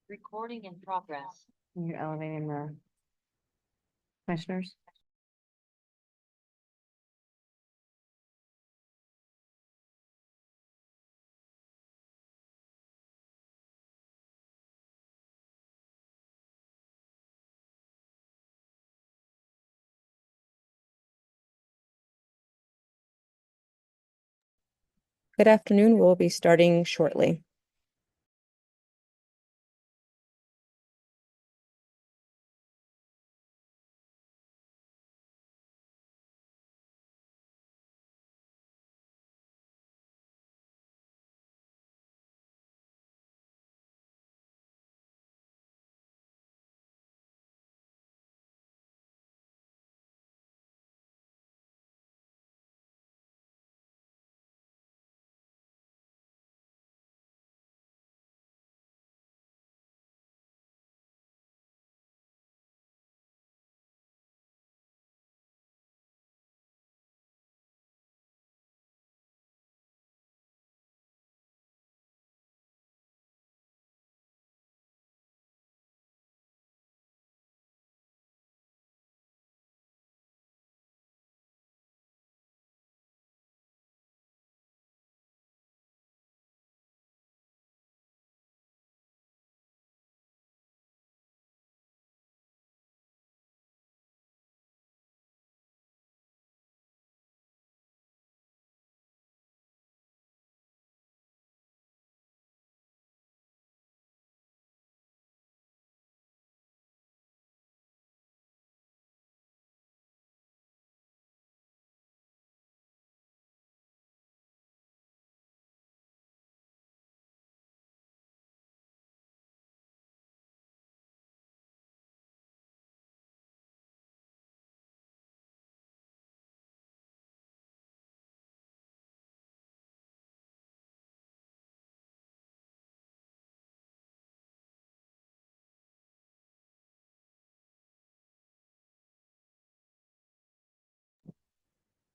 Recording in progress. You're elevating the commissioners. Good afternoon. We'll be starting shortly.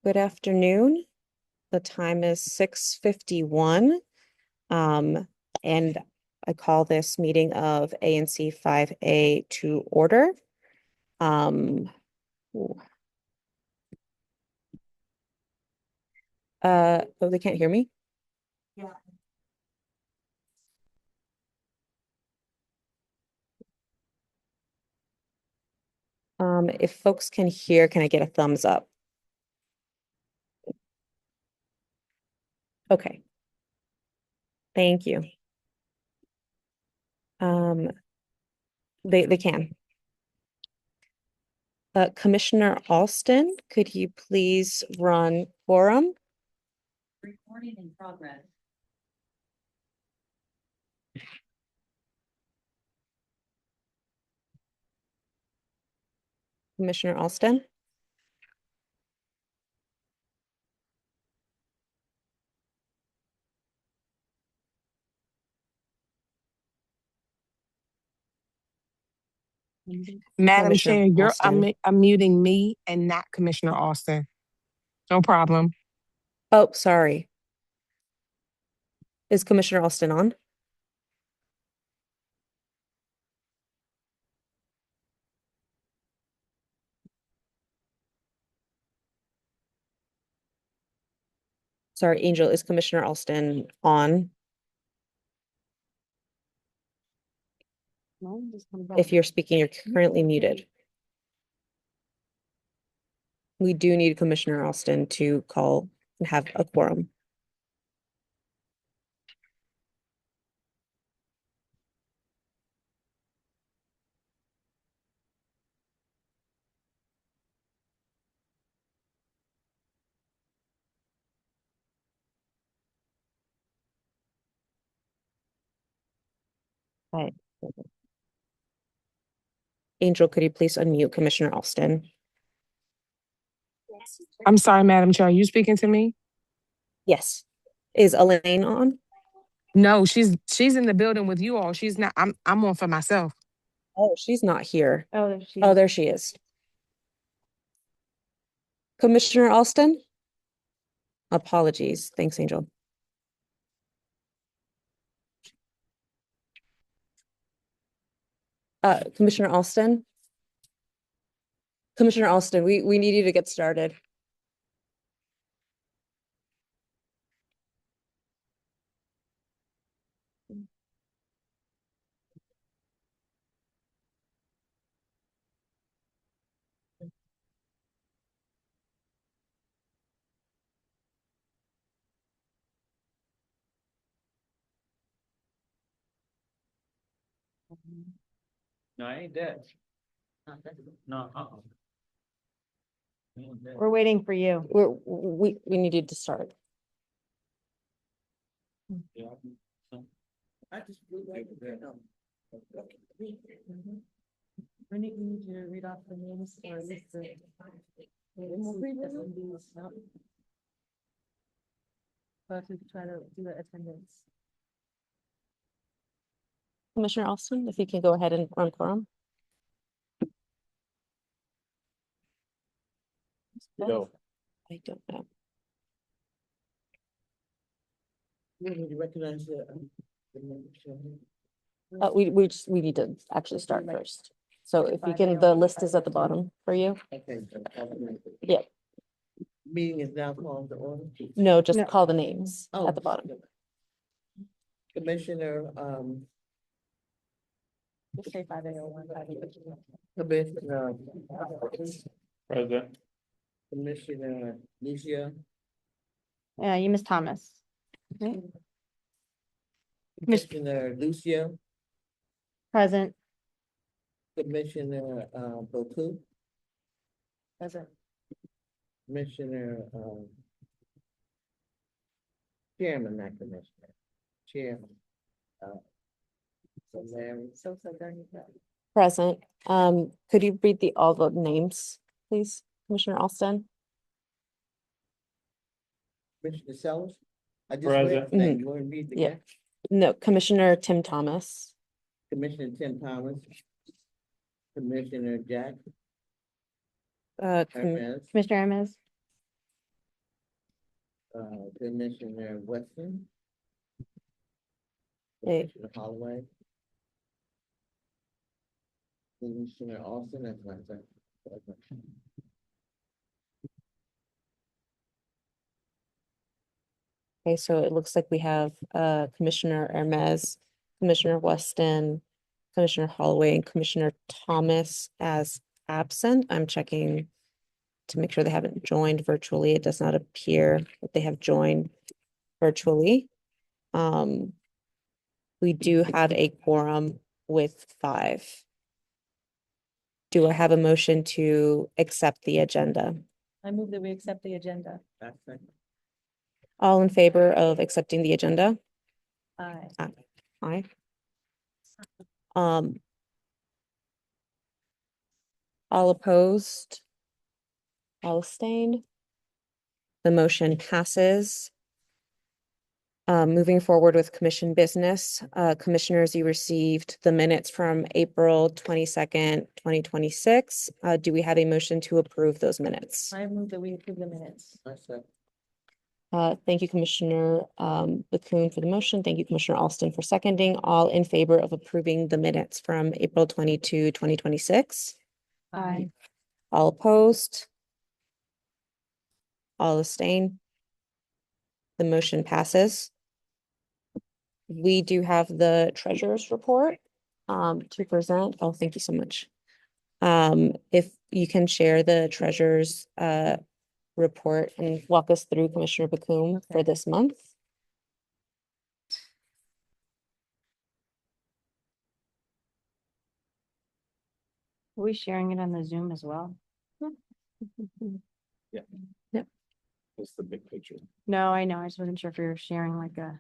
Good afternoon. The time is 6:51. And I call this meeting of ANC 5A to order. Oh, they can't hear me? Yeah. If folks can hear, can I get a thumbs up? Okay. Thank you. They can. Commissioner Alston, could you please run quorum? Recording in progress. Commissioner Alston? Madam Commissioner Chair, you're Alston. unmuting me and not Commissioner Austin. No problem. Oh, sorry. Is Commissioner Alston on? Sorry, Angel, is Commissioner Alston on? If you're speaking, you're currently muted. We do need Commissioner Alston to call and have a quorum. Right. Angel, could you please unmute Commissioner Alston? I'm sorry, Madam Chair, are you speaking to me? Yes. Is Elaine on? No, she's in the building with you all. She's not. I'm on for myself. Oh, she's not here. Oh, there she Oh, there she is. Commissioner Alston? Apologies. Thanks, Angel. Commissioner Alston? Commissioner Alston, we need you to get started. No, I ain't dead. No, We're waiting for you. We needed to start. We need you to read off the names or list the. But we could try to do the attendance. Commissioner Alston, if you can go ahead and run quorum. No. I don't know. You recognize the. We need to actually start first. So if you can, the list is at the bottom for you. Okay. Yeah. Meeting is now called to order. No, just No. call the names Oh, at the bottom. Commissioner, Just say 5:01, 5:02. Commissioner. Present. Commissioner Lucia. Yeah, you missed Thomas. Commissioner Lucia, Present. Commissioner, Boku, Present. Commissioner, Chairman, not Commissioner, Chairman. So Larry, So Gurney. Present. Could you read all the names, please, Commissioner Alston? Commissioner Sellers. I just Present. read, thank you, want to read Yeah. again? No, Commissioner Tim Thomas. Commissioner Tim Thomas. Commissioner Jack Com- Hermes, Commissioner Hermes. Commissioner Weston. Hey. Commissioner Holloway. Commissioner Austin, that's my second. Okay, so it looks like we have Commissioner Hermes, Commissioner Weston, Commissioner Holloway, and Commissioner Thomas as absent. I'm checking to make sure they haven't joined virtually. It does not appear that they have joined virtually. We do have a quorum with 5. Do I have a motion to accept the agenda? I move that we accept the agenda. That's second. All in favor of accepting the agenda? Aye. Aye. All opposed? All abstained? The motion passes. Moving forward with commission business, commissioners, you received the minutes from April 22nd, 2026. Do we have a motion to approve those minutes? I move that we approve the minutes. That's second. Thank you, Commissioner Bethune for the motion. Thank you, Commissioner Alston for seconding. All in favor of approving the minutes from April 22, 2026? Aye. All opposed? All abstain? The motion passes. We do have the treasurer's report to present. Oh, thank you so much. If you can share the treasurer's report and walk us through, Commissioner Bethune, for this month. Are we sharing it on the Zoom as well? That's the big picture. No, I know. I just wasn't sure if you're sharing like a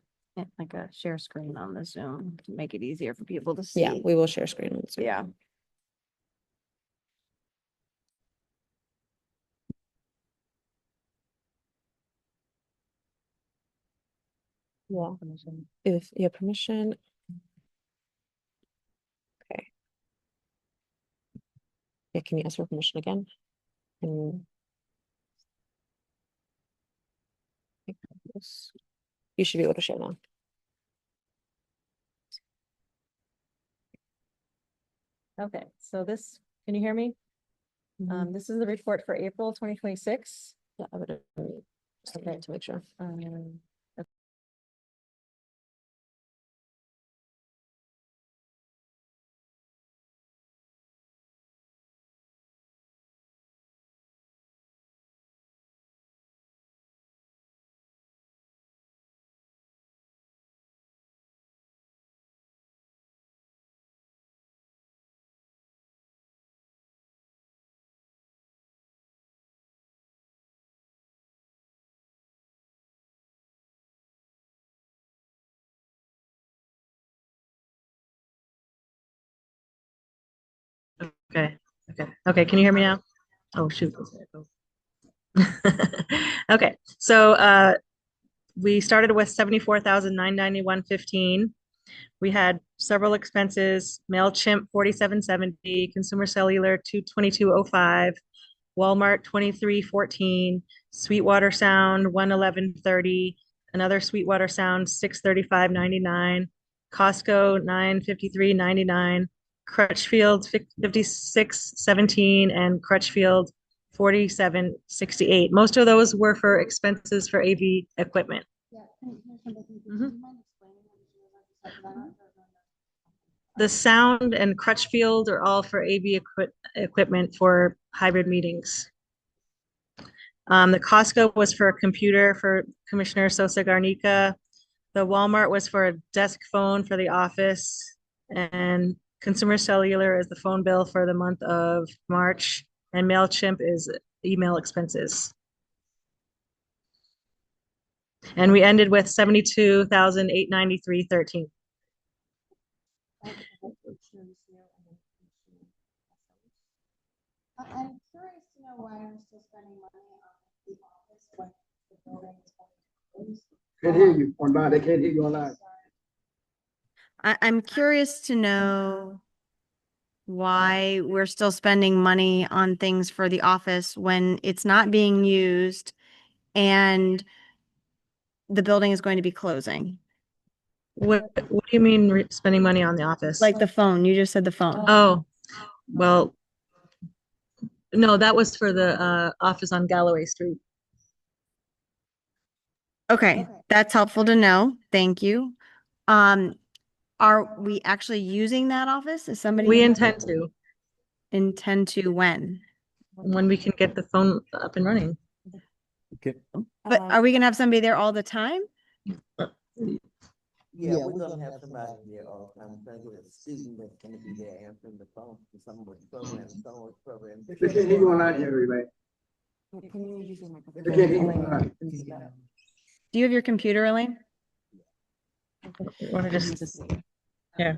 share screen on the Zoom to make it easier for people to see. Yeah, we will share screen. on Zoom. Yeah. Yeah. If you have permission. Okay. Yeah, can you ask for permission again? And you should be able to share now. Okay, so this, can you hear me? This is the report for April 2026. Yeah, I would agree. Okay. To make sure. Okay, okay, can you hear me now? Oh, shoot. Okay, so we started with 74,991.15. We had several expenses, MailChimp 4770, Consumer Cellular 22205, Walmart 2314, Sweetwater Sound 11130, another Sweetwater Sound 635.99, Costco 953.99, Crutchfield 5617, and Crutchfield 4768. Most of those were for expenses for AV equipment. Mhm. The sound and Crutchfield are all for AV equipment for hybrid meetings. The Costco was for a computer for Commissioner Sosa Garnica. The Walmart was for a desk phone for the office. And Consumer Cellular is the phone bill for the month of March. And MailChimp is email expenses. And we ended with 72,893.13. I'm curious to know why we're still spending money on the office when the building is closed. Can't hear you online. They can't hear you online. I'm curious to know why we're still spending money on things for the office when it's not being used and the building is going to be closing. What do you mean spending money on the office? Like the phone, you just said the phone. Oh, well, no, that was for the office on Galloway Street. Okay, that's helpful to know. Thank you. Are we actually using that office? Is somebody We intend to, when? when we can get the phone up and running. But are we gonna have somebody there all the time? Yeah, we're gonna have somebody there all the time. We're gonna get a student that's gonna be there answering the phone for some of the programs, some of the programs. They can't hear you online, Jerry, man. They can't hear you online. Do you have your computer, Elaine? Want to just, yeah.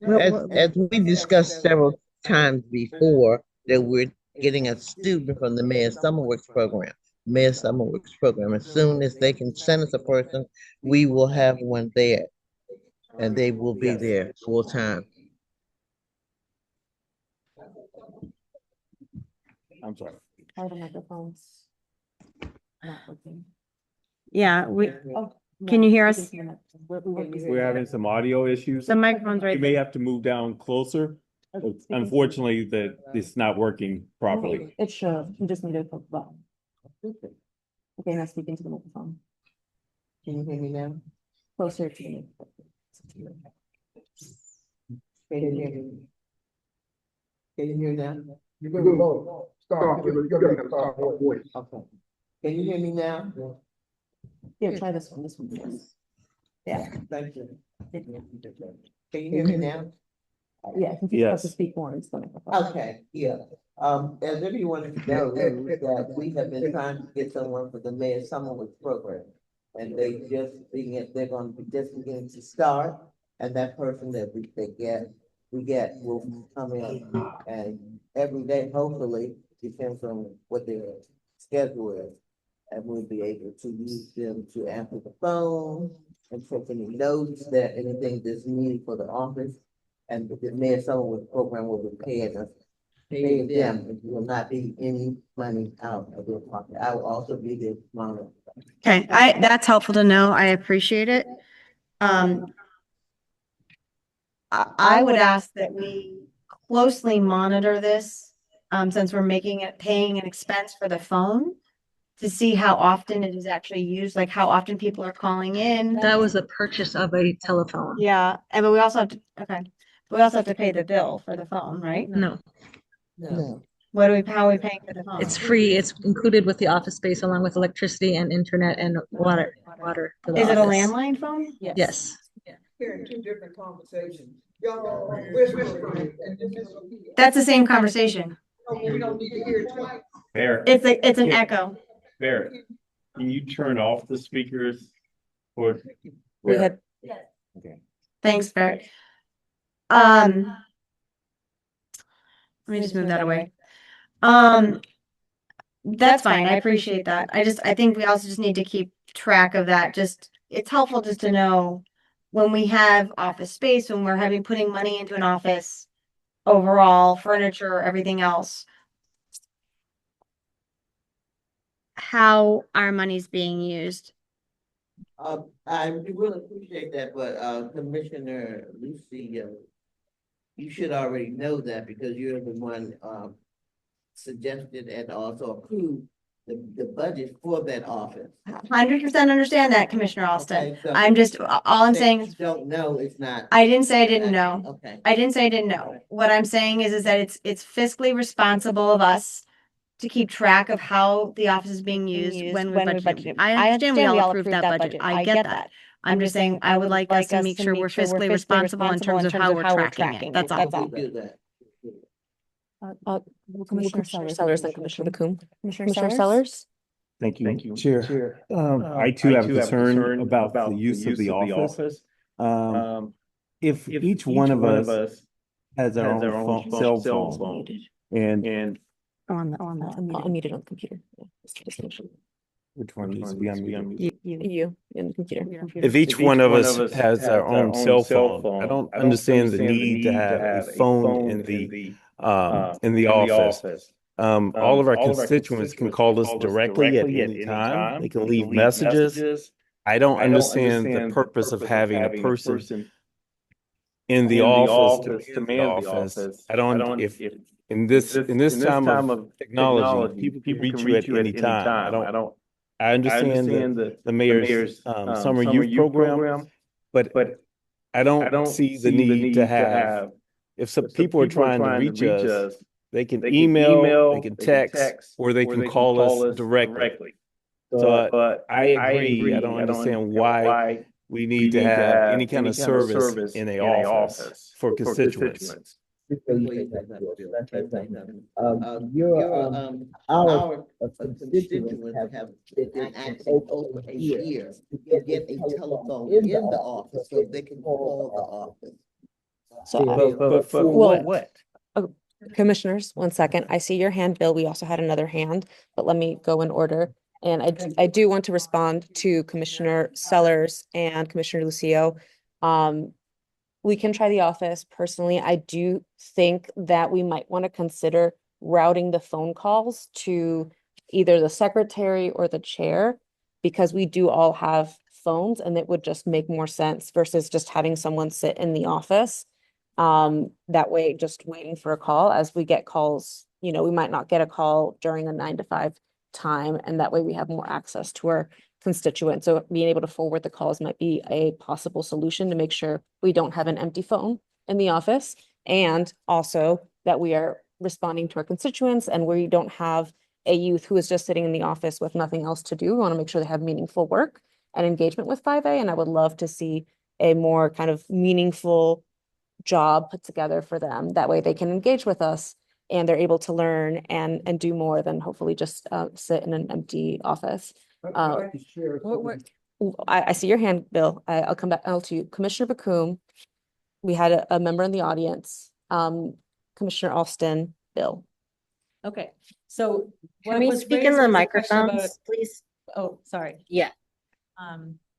As we discussed several times before, that we're getting a student from the Mayor's Summer Works program. Mayor's Summer Works program. As soon as they can send us a person, we will have one there. And they will be there full time. I'm sorry. Are the microphones not working? Yeah, Oh, can you hear us? We're having some audio issues. The microphone's right You may there. have to move down closer. Unfortunately, that it's not working properly. It should. You just need to talk about. Okay, now speak into the microphone. Can you hear me now? Closer to me. Can you hear me? Can you hear now? You go low. Start. You gotta start more voice. Okay. Can you hear me now? Here, try this one. This one. Yes. Yeah, thank you. Can you hear me now? Yeah, I think you have to Yes. speak more into the microphone. Okay, yeah. As everyone knows, that we have been trying to get someone for the Mayor's Summer Works program. And they're gonna be just beginning to start, and that person that we get will come in. And every day, hopefully, depends on what their schedule is. And we'll be able to use them to answer the phone and take any notes that anything that's needed for the office. And the Mayor's Summer Works program will be paying them. It will not be any money out of their pocket. I will also be there tomorrow. Okay, that's helpful to know. I appreciate it. I would ask that we closely monitor this, since we're paying an expense for the phone, to see how often it is actually used, like how often people are calling in. That was the purchase of a telephone. Yeah, but we also have to, okay, we also have to pay the bill for the phone, right? No, No. How are we paying for the phone? it's free. It's included with the office space along with electricity and internet and water for the Is it a office. landline phone? Yes. Hearing two different conversations. Y'all whispering. That's the same conversation. We don't need to hear it twice. Fair. It's an echo. Fair. Can you turn off the speakers? Or We had, Thanks, Barrett. Let me just move that away. That's fine. I appreciate that. I think we also just need to keep track of that. It's helpful just to know when we have office space, when we're putting money into an office, overall, furniture, everything else, how our money's being used. I really appreciate that, but, Commissioner Lucy, you should already know that because you're the one, suggested and also approved the budget for that office. 100% understand that, Commissioner Alston. Okay, so all I'm saying you is, don't know, it's not. I didn't say I didn't know. Okay. I didn't say I didn't know. What I'm saying is that it's fiscally responsible of us to keep track of how the office is being used when we budget. I understand we all approved that budget. I get that. I'm just saying I would like us to make sure we're fiscally responsible in terms of how we're tracking it. That's all. We do that. Commissioner Sellers and Commissioner Bakum. Commissioner Sellers? Thank you, Chair. I too have concern about the use of the office. If each one of us has our own cell phone and Unmuted on the computer. which one needs to be unmuted? You in the computer. If each one of us has our own cell phone, I don't understand the need to have a phone in the office. All of our constituents can call us directly at any time. They can leave messages. I don't understand the purpose of having a person in the office to man the office. I don't, if in this time of technology, people can reach you at any time. I understand the mayor's summer youth program, but I don't see the need to have, if some people are trying to reach us, they can email, they can text, or they can call us directly. So I agree. I don't understand why we need to have any kind of service in a office for constituents. Our constituents have been asking over a year to get a telephone in the office so they can call the office. But for what? Commissioners, one second. I see your hand, Bill. We also had another hand, but let me go in order. And I do want to respond to Commissioner Sellers and Commissioner Lucio. We can try the office. Personally, I do think that we might want to consider routing the phone calls to either the secretary or the chair, because we do all have phones and it would just make more sense versus just having someone sit in the office. That way, just waiting for a call. As we get calls, we might not get a call during a 9 to 5 time, and that way we have more access to our constituents. So being able to forward the calls might be a possible solution to make sure we don't have an empty phone in the office, and also that we are responding to our constituents and we don't have a youth who is just sitting in the office with nothing else to do. We want to make sure they have meaningful work and engagement with 5A, and I would love to see a more kind of meaningful job put together for them. That way they can engage with us and they're able to learn and do more than hopefully just sit in an empty office. I see your hand, Bill. I'll come back to you. Commissioner Bakum, we had a member in the audience. Commissioner Alston, Bill. Okay, so. Can we speak in the microphones, please? Oh, sorry. Yeah.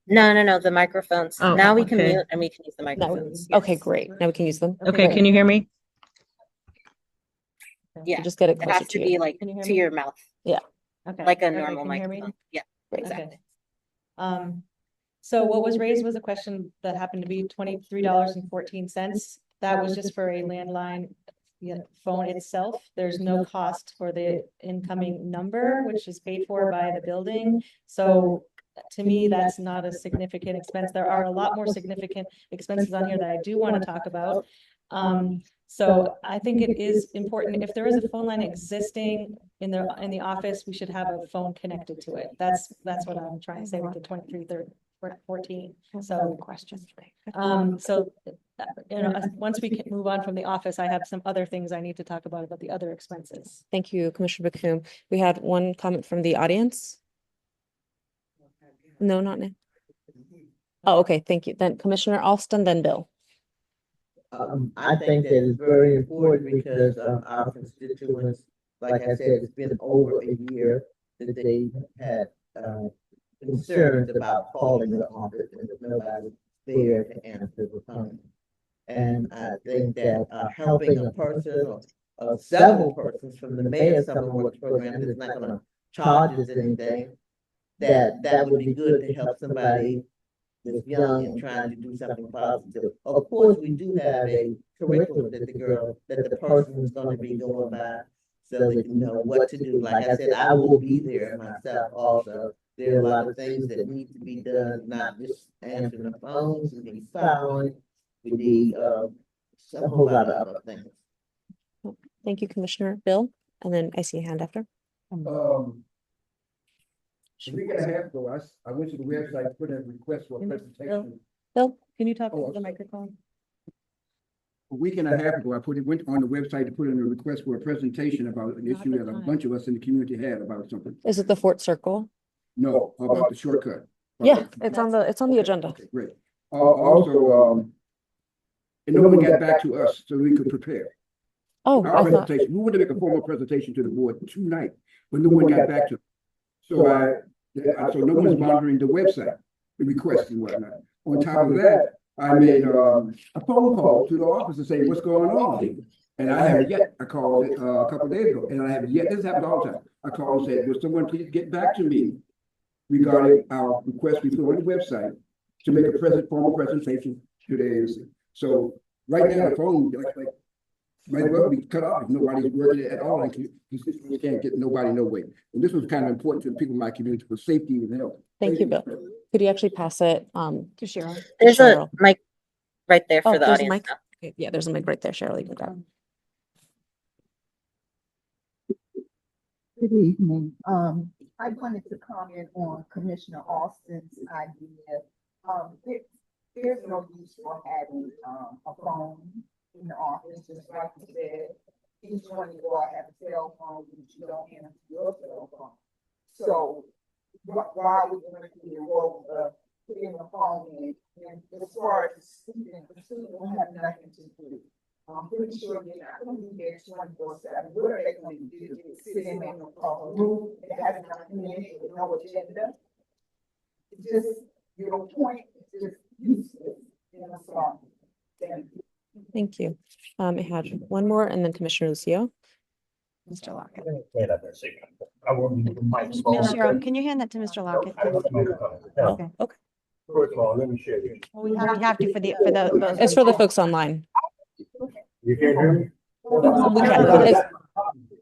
No, the microphones. Oh, Now we can okay. mute and we can use the microphones. Okay, great. Now we can use them. Okay, can you hear me? Yeah, Just get it it closer has to to be you. like Can you hear to me? your mouth, Okay. like a Okay, normal can you hear me? microphone. Yeah, exactly. So what was raised was a question that happened to be $23.14 That was just for a landline phone itself. There's no cost for the incoming number, which is paid for by the building. So to me, that's not a significant expense. There are a lot more significant expenses on here that I do want to talk about. So I think it is important, if there is a phone line existing in the office, we should have a phone connected to it. That's what I'm trying to say with the 2314. So Questions. so once we can move on from the office, I have some other things I need to talk about the other expenses. Thank you, Commissioner Bakum. We had one comment from the audience. No, not now. Oh, okay, thank you. Then Commissioner Alston, then Bill. I think that it's very important because our constituents, like I said, it's been over a year that they had concerns about calling the office and that nobody there to answer the phone. And I think that helping a person or several persons from the mayor's summer work program is not gonna charge us anything. That would be good to help somebody that's young and trying to do something positive. Of course, we do have a curriculum that the person is gonna be going by so they can know what to do. Like I said, I will be there myself also. There are a lot of things that need to be done, not just answering the phones, we need filing, we need a whole lot of other things. Thank you, Commissioner. Bill, and then I see a hand after. A week and a half ago, I went to the website, put in a request for a presentation. Bill? Can you talk Oh, to the I'm microphone? A week and a half ago, went on the website to put in a request for a presentation about an issue that a bunch of us in the community had about something. Is it the Fort Circle? No, about the shortcut. Yeah, it's on the agenda. Okay, great. Also, and no one got back to us so we could prepare. Oh, Our I thought, presentation, we wanted to make a formal presentation to the board tonight, but no one got back to us. So so no one's monitoring the website, the requests and whatnot. On top of that, I made a phone call to the office to say, what's going on? And I haven't yet, I called it a couple of days ago, and I haven't yet, this happens all the time. I called and said, will someone please get back to me regarding our request we put on the website to make a formal presentation to the ANC. So right now, the phone, might well be cut off if nobody's working it at all, and we can't get nobody no way. And this was kind of important to the people in my community for safety and health. thank you, Bill. Could you actually pass it To Cheryl. There's a mic right there Oh, for the there's a audience. mic. Okay, yeah, there's a mic right there, Cheryl. You can grab. Good evening. I wanted to comment on Commissioner Austin's idea. There's no use for having a phone in the office, just like you said. Each one of you all have a cell phone, but you don't answer your cell phone. So why are we going to be enrolled putting a phone in? And as far as the student will have nothing to do. I'm pretty sure you're not going to be there 24/7. What are they going to do? Sit in a room that has nothing in it with no agenda? It's just, your point is just useless in a song. Thank you. Thank you. I had one more and then Commissioner Lucio. Mr. Lockett. Ms. Ms. Cheryl, can you hand that to Mr. Lockett? Okay. Okay. First of all, let me share this. Well, we have to for the those. It's for the folks online. You can't hear me? We can.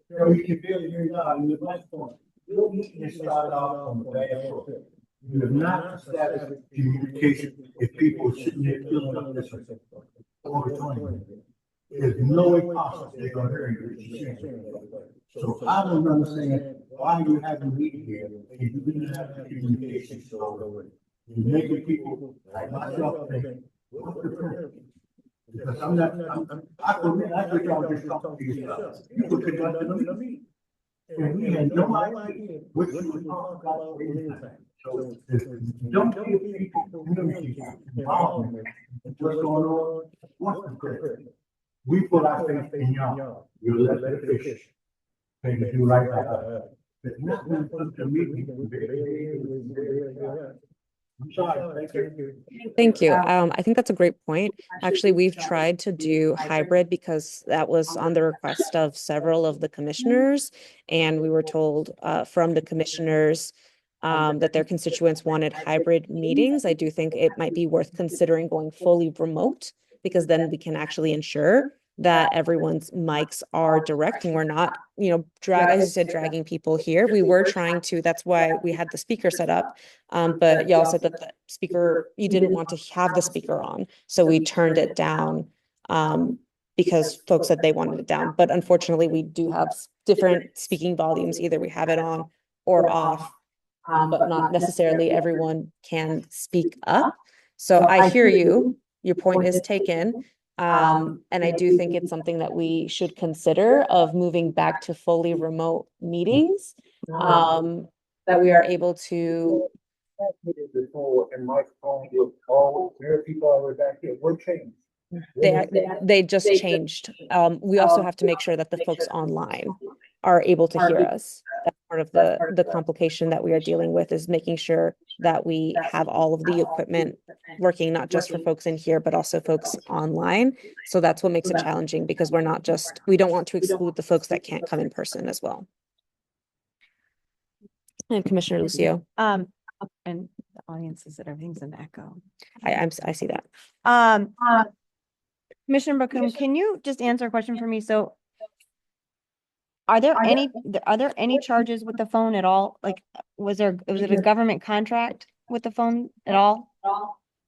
So you can feel your God in the platform. Your meeting started off on the bad foot. You have not established communication if people are sitting there filling up this over 20 minutes. There's no way possible they're gonna hear you what you're saying. So I don't understand why you have a meeting here and you didn't have the communication so you're making people like myself think, what's the purpose? Because I could y'all just talk to yourself. You could conduct a meeting. And we had no idea what you were talking about or anything. So don't give people community involvement in what's going on. What's the purpose? We put our faith in y'all. You let the fish. They can do right by us. But not when it comes to meeting. I'm sorry. Thank you. Thank you. I think that's a great point. Actually, we've tried to do hybrid because that was on the request of several of the commissioners. And we were told from the commissioners that their constituents wanted hybrid meetings. I do think it might be worth considering going fully remote because then we can actually ensure that everyone's mics are direct and we're not, as you said, dragging people here. We were trying to, that's why we had the speaker set up. But y'all said that the speaker, you didn't want to have the speaker on. So we turned it down because folks said they wanted it down. But unfortunately, we do have different speaking volumes. Either we have it on or off, but not necessarily everyone can speak up. So I hear you. Your point is taken. And I do think it's something that we should consider of moving back to fully remote meetings, that we are able to. Before, and microphone will always, there are people already back here, what changed? They just changed. We also have to make sure that the folks online are able to hear us. That's part of the complication that we are dealing with, is making sure that we have all of the equipment working, not just for folks in here, but also folks online. So that's what makes it challenging, because we don't want to exclude the folks that can't come in person as well. And Commissioner Lucio. And the audience says that everything's an echo. I see that. Commissioner Bacum, can you just answer a question for me? So are there any charges with the phone at all? Like, was it a government contract with the phone at all?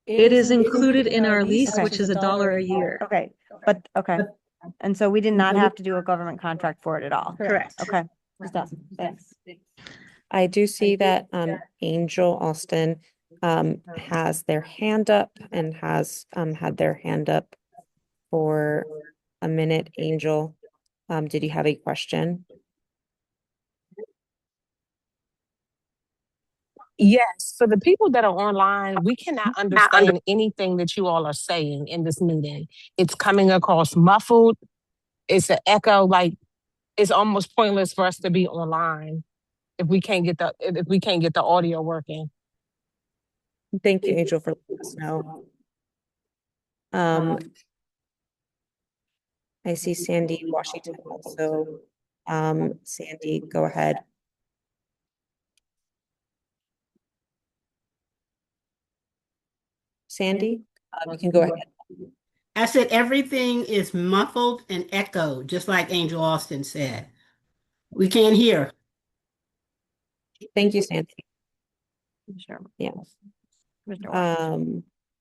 It is included in our lease, which is $1 a year. Okay, okay. And so we did not have to do a government contract for it at all? Correct. Okay, just that. Thanks. I do see that Angel Austin has their hand up and has had their hand up for a minute. Angel, did you have a question? Yes, for the people that are online, we cannot understand anything that you all are saying in this meeting. It's coming across muffled. It's an echo. Like, it's almost pointless for us to be online if we can't get the audio working. Thank you, Angel, for letting us know. I see Sandy Washington also. Sandy, go ahead. Sandy, you can go ahead. I said everything is muffled and echoed, just like Angel Austin said. We can't hear. Thank you, Sandy. Commissioner. Yeah.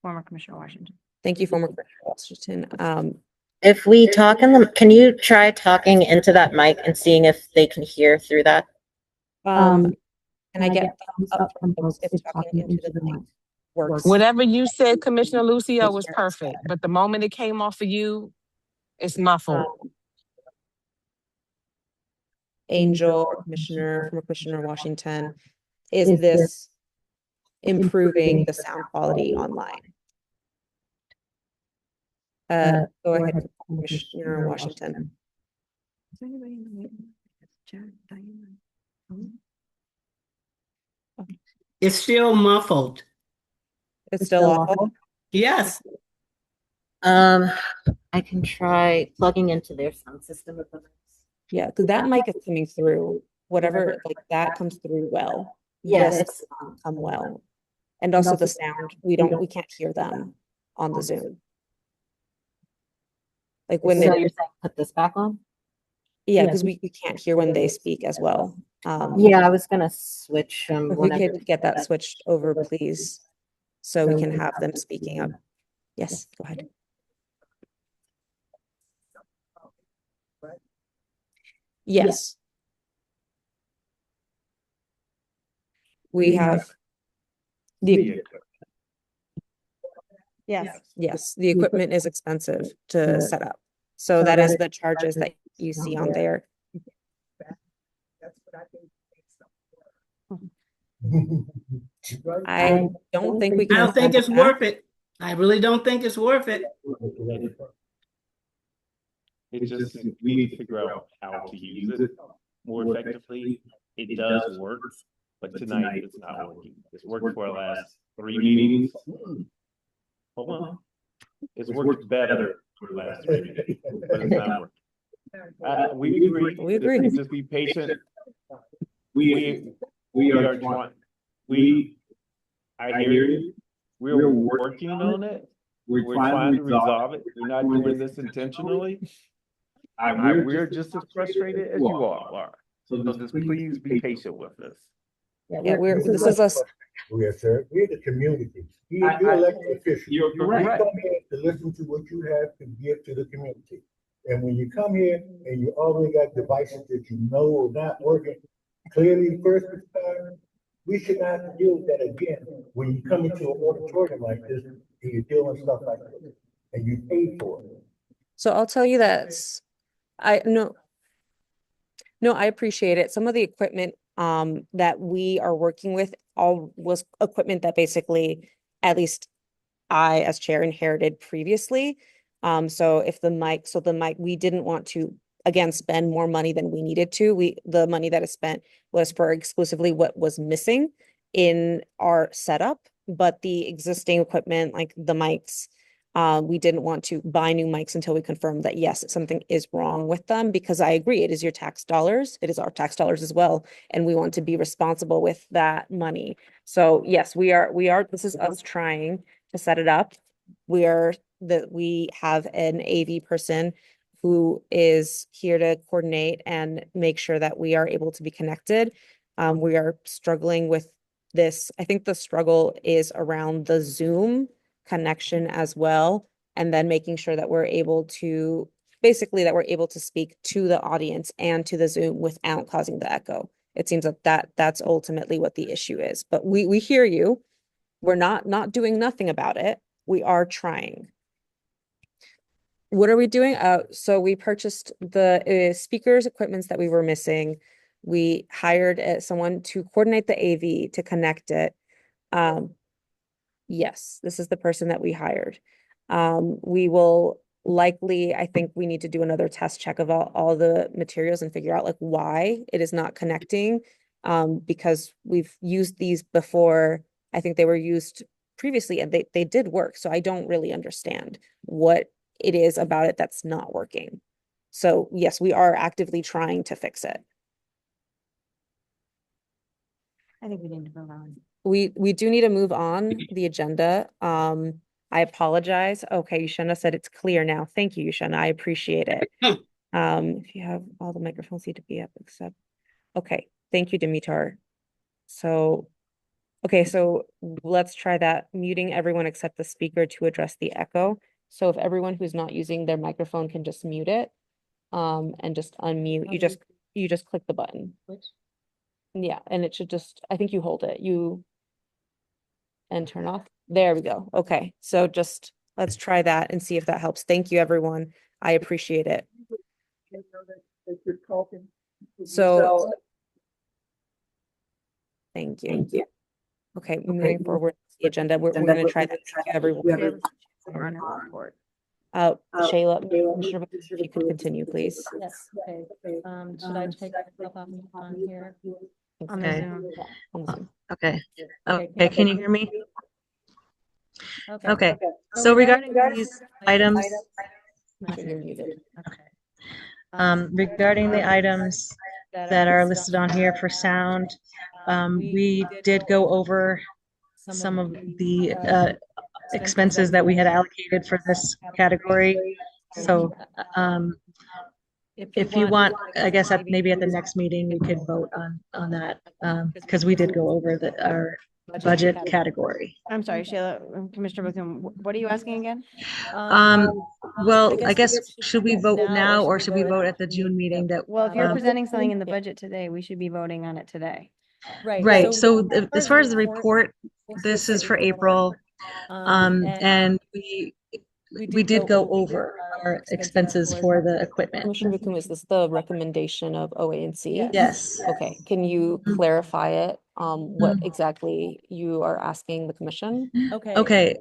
Former Commissioner Washington. Thank you, former Commissioner Washington. If we talk can you try talking into that mic and seeing if they can hear through that? Can I get thumbs up from folks if talking into the mic works? Whatever you said, Commissioner Lucio, was perfect. But the moment it came off of you, it's muffled. Angel or former Commissioner Washington, is this improving the sound quality online? Go ahead, Commissioner Washington. Is there anybody in the meeting? Jared, Diana? It's still muffled. It's still awful? Yes. I can try plugging into their sound system. Yeah, because that mic is coming through, whatever, like that comes through well. Yeah, this does not come well. And also the sound, we can't hear them on the Zoom. Like when you're saying put this back on? Yeah, because we can't hear when they speak as well. Yeah, I was gonna switch them. If we could get that switched over, please, so we can have them speaking up. Yes, go ahead. Yes. We have the yes, the equipment is expensive to set up. So that is the charges that you see on there. I don't think we can. I don't think it's worth it. I really don't think it's worth it. It's just, we need to figure out how to use it more effectively. It does work, but tonight it's not working. It's worked for our last 3 meetings. Hold on. It's worked better for the last 3 meetings, but it's not working. We agree. We agree. Just be patient. We are trying. I hear you. We're working on it. We're trying to resolve it. We're not doing this intentionally. We're just as frustrated as you all are. So just please be patient with us. Yeah, this is us. Yes, sir. We're the community. You're elected officials. You're correct. You come here to listen to what you have to give to the community. And when you come here and you already got devices that you know are not working clearly first time, we should not have to deal with that again when you come into an auditorium like this and you're doing stuff like this and you pay for it. So I'll tell you that I appreciate it. Some of the equipment that we are working with all was equipment that basically, at least I as chair inherited previously. So the mic, we didn't want to again spend more money than we needed to. The money that is spent was for exclusively what was missing in our setup, but the existing equipment, like the mics, we didn't want to buy new mics until we confirmed that yes, something is wrong with them, because I agree, it is your tax dollars, it is our tax dollars as well, and we want to be responsible with that money. So yes, we are, this is us trying to set it up. We have an AV person who is here to coordinate and make sure that we are able to be connected. We are struggling with this. I think the struggle is around the Zoom connection as well, and then making sure that we're able to speak to the audience and to the Zoom without causing the echo. It seems that's ultimately what the issue is. But we hear you. We're not doing nothing about it. We are trying. What are we doing? So we purchased the speakers equipments that we were missing. We hired someone to coordinate the AV to connect it. Yes, this is the person that we hired. We will likely, I think we need to do another test check of all the materials and figure out like why it is not connecting. Because we've used these before. I think they were used previously and they did work. So I don't really understand what it is about it that's not working. So yes, we are actively trying to fix it. I think we need to move on. We do need to move on the agenda. I apologize. Okay, Yushena said it's clear now. Thank you, Yushena. I appreciate it. If you have all the microphones need to be up except, okay. Thank you, Dimitar. So, okay, so let's try that. Muting everyone except the speaker to address the echo. So if everyone who's not using their microphone can just mute it, and just unmute, you just click the button. Which? Yeah, and it should just, I think you hold it, and turn off. There we go. Okay, so just let's try that and see if that helps. Thank you, everyone. I appreciate it. So, thank you. Okay, moving forward, the agenda, we're going to try that. Thank you, everyone. Shayla, Commissioner, if you could continue, please. Yes, okay. Should I take myself off on here? On the Okay. Zoom. Okay. Okay, can you hear me? Okay. Okay, so regarding these items, You're muted. regarding the items that are listed on here for sound, we did go over some of the expenses that we had allocated for this category. So if you want, I guess maybe at the next meeting, we could vote on that, because we did go over our budget category. I'm sorry, Sheila, Commissioner Bookham, what are you asking again? Well, I guess should we vote now or should we vote at the June meeting? That Well, if you're presenting something in the budget today, we should be voting on it today. right. So as far as the report, this is for April, and we did go over our expenses for the equipment. Commissioner Bookham, is this the recommendation of OANC? Yes. Okay, can you clarify it? What exactly you are asking the commission? Okay.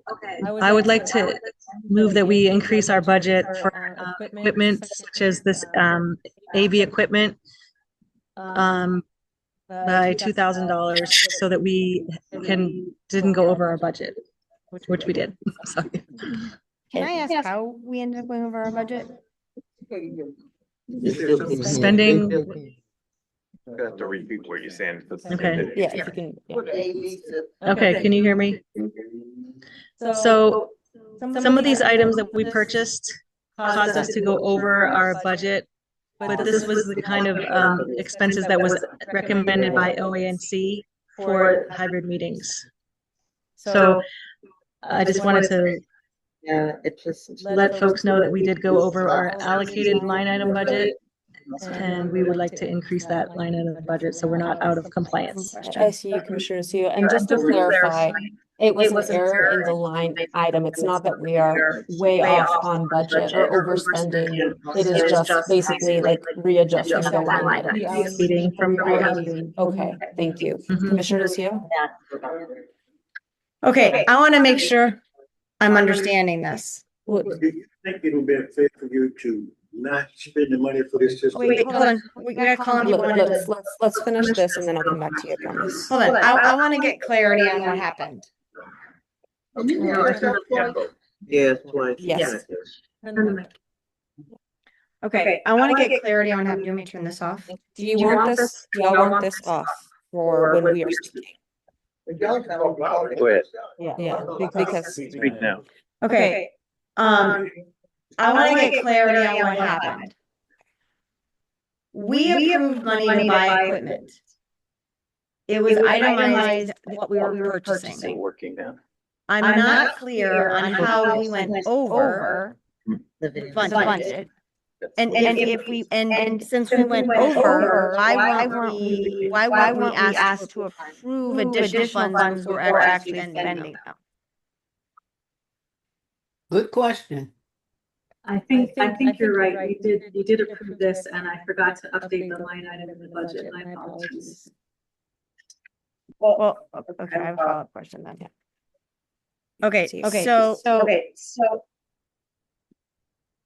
I would like to move that we increase our budget for equipment such as this AV equipment by $2,000 so that we didn't go over our budget, which we did. Sorry. Can I ask how we ended up going over our budget? Spending. You have to repeat what you're saying. Okay. Yeah, if you can. Yeah. Okay, can you hear me? So Some of these items that we purchased caused us to go over our budget, but this was the kind of expenses that was recommended by OANC for hybrid meetings. So I just wanted to let folks know that we did go over our allocated line item budget, and we would like to increase that line item budget so we're not out of compliance. I see you, Commissioner Sue. And just to clarify, it was an error in the line item. It's not that we are way off on budget or overspending. It is just basically like readjusting the line item. Meeting from Okay, thank you. Commissioner Sue? Okay, I want to make sure I'm understanding this. Do you think it'll be fair for you to not spend the money for this system? Wait, hold on. We gotta call him. Let's finish this and then I'll come back to you, I promise. Hold on. I want to get clarity on what happened. Yes, twice. Yes. Okay, I want to get clarity on what happened. Do you want me to turn this off? Do you want this? Do y'all want this off for when we are speaking? Go ahead. Yeah, because Speak now. Okay. I want to get clarity on what happened. We approved money to buy equipment. It was itemized what we were purchasing. Working now. I'm not clear on how we went over the budget. And if we, and since we went over, why weren't we asked to approve additional funds we're actually spending them? Good question. I think you're right. You did approve this, and I forgot to update the line item in the budget. My apologies. Well, okay, I have a follow-up question then. Okay,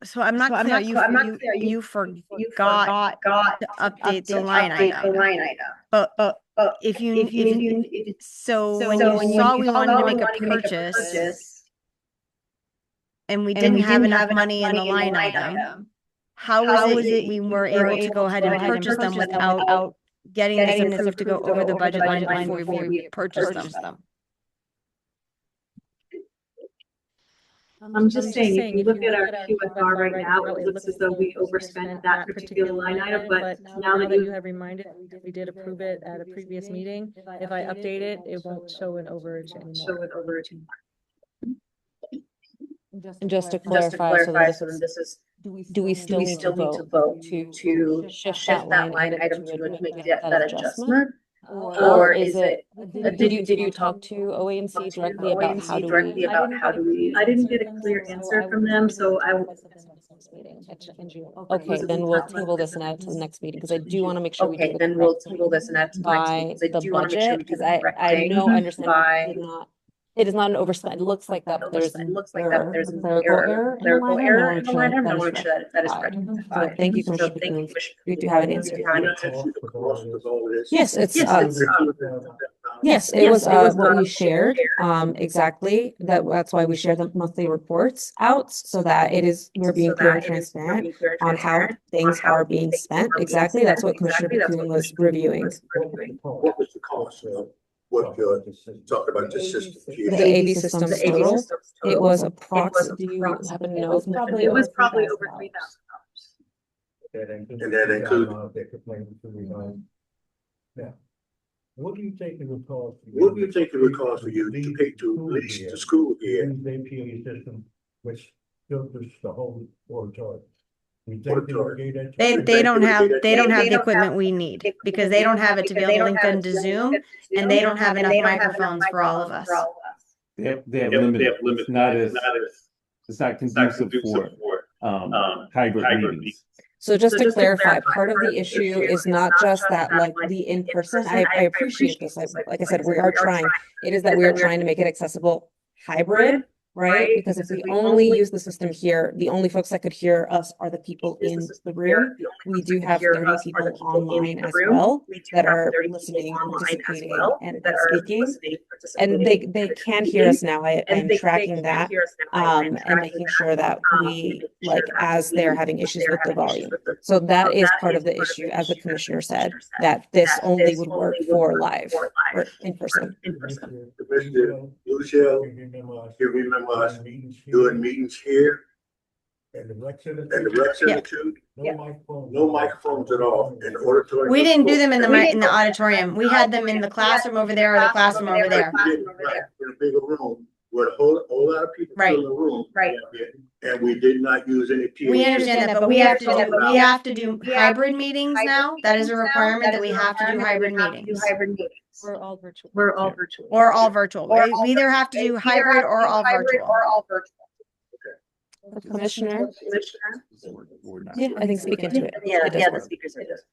so I'm not clear. You forgot to update the line item. But if you so when you saw we wanted to make a purchase and we didn't have enough money in the line item, how was it we were able to go ahead and purchase them without getting this approved to go over the budget line before we purchased them? I'm just saying, if you look at our QFR right now, it looks as though we overspent that particular line item, but now that you have reminded, we did approve it at a previous meeting. If I update it, it won't show an overage anymore. And just to clarify, so that this is, do we still need to vote to shift that line item to make that adjustment? Or is it, did you talk to OANC directly about how do we? I didn't get a clear answer from them, so I will. Okay, then we'll table this and add it to the next meeting, because I do want to make sure we do the correct thing by the budget, because I understand it is not an overspend. It looks like that, but there's an error, clerical error in the line item. I want to make sure that is correct. So thank you, Commissioner Coon. We do have an answer. Yes, it's yes, it was what we shared. Exactly. That's why we share the monthly reports out, so that we're being clear and transparent on how things are being spent. Exactly. That's what Commissioner Coon was reviewing. What was the cost of what you're talking about this system? The AV systems total, it was approximately, do you happen to know? It was probably over $3,000. And that includes. Yeah. What do you think it would cost? What do you think it would cost for you to pay to lease the school again? The APA system, which filters the whole auditorium. They don't have the equipment we need, because they don't have it to be able to link into Zoom, and they don't have enough microphones for all of us. They have limited. It's not conducive for hybrid meetings. So just to clarify, part of the issue is not just that, like the in-person. I appreciate this. Like I said, we are trying. It is that we are trying to make it accessible hybrid. Right? Because if we only use the system here, the only folks that could hear us are the people in the room. We do have 30 people online as well that are listening, participating, and speaking. And they can hear us now. I'm tracking that and making sure that we, like, as they're having issues with the volume. So that is part of the issue, as the commissioner said, that this only would work for live or in person. Commissioner Lucia, you remember have us doing meetings here And the rec center. and the rec center too. No microphones at all in auditorium. We didn't do them in the auditorium. We had them in the classroom over there or the classroom over there. Right, in a bigger room with a whole lot of people Right. in the room. Right. And we did not use any. We understand that, but we have to do hybrid meetings now. That is a requirement that we have to do hybrid meetings. We're all virtual. We're all virtual. Or all virtual. We either have to do hybrid or all virtual. Commissioner? Yeah, I think speak into it. The speakers are just.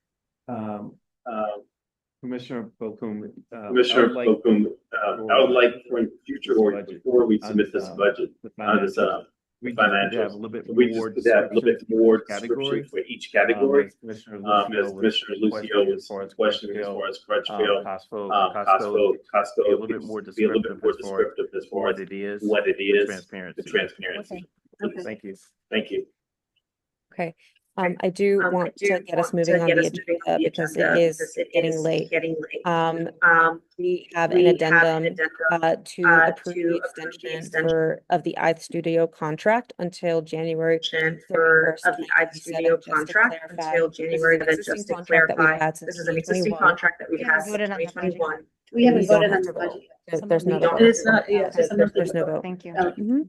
Commissioner Bokum. Commissioner Bokum, I would like for future or before we submit this budget, We financials, have a little bit we more just have a little bit more category. description for each category. As Commissioner As Commissioner Lucio was questioning as far as Crutchfield, Costco, Costco, be a little bit more descriptive as far as what it is, the transparency. transparency. Okay. Thank you. Thank you. Okay. I do want to get us moving on the agenda because it is getting late. We have an addendum to approve the extension of the IVE Studio contract until January 31st of the IVE Studio contract until January. Just to clarify, this is an existing contract that we've had since 2021. We haven't voted on the budget yet. There's no vote. It's not, yeah, There's no vote. Thank you.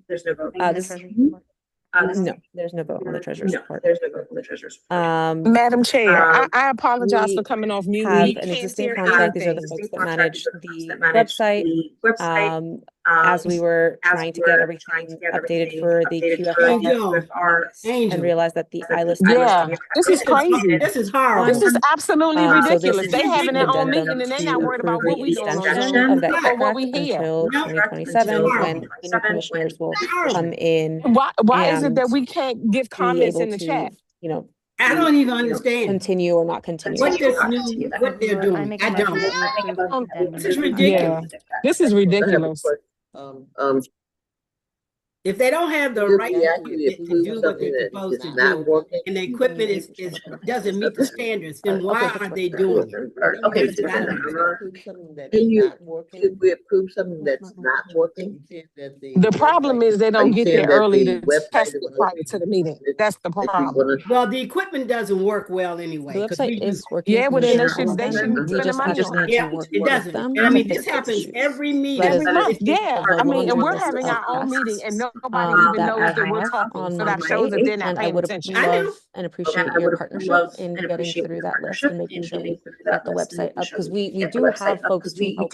There's no vote. No, there's no vote on the treasurer's report. There's no vote on the treasurer's. Madam Chair, I apologize for coming off mute. Have We an can't existing hear contract. These are the anything. folks that manage the website. As we were trying to get everything updated for the QFR and realized that the ILIS. Yeah, this is crazy. This is horrible. This is absolutely So this ridiculous. is They having their own addendum meeting and they're to not worried about approve what we the doing on extension Zoom of that or what contract we hear. until 2027, when the new commissioners will come in. Why is it that and we can't give be comments able in the to, chat? you know, I don't even understand continue or not continue. what they're doing. I don't. This is ridiculous. This is ridiculous. If they don't have the right equipment to do what they're supposed to do, and the equipment doesn't meet the standards, then why are they doing it? Okay. That's what I don't understand. Should we approve something that's not working? The problem is they don't get there early to test it prior to the meeting. That's the problem. Well, the equipment doesn't work well anyway. The 'cause website is working. Yeah, well then they Commissioner shouldn't Olson. We spend the just money on need it. to work it with doesn't. them And I to mean, fix this happens issues. every meeting. That is Every month, the yeah. I mean, and we're laundry having list our of own tasks, meeting and nobody even that knows I that we're have talking. on So my that shows that plate, they're not and I paying would attention. love and appreciate your partnership in getting through that list and making sure we get the website up, because we do have folks to help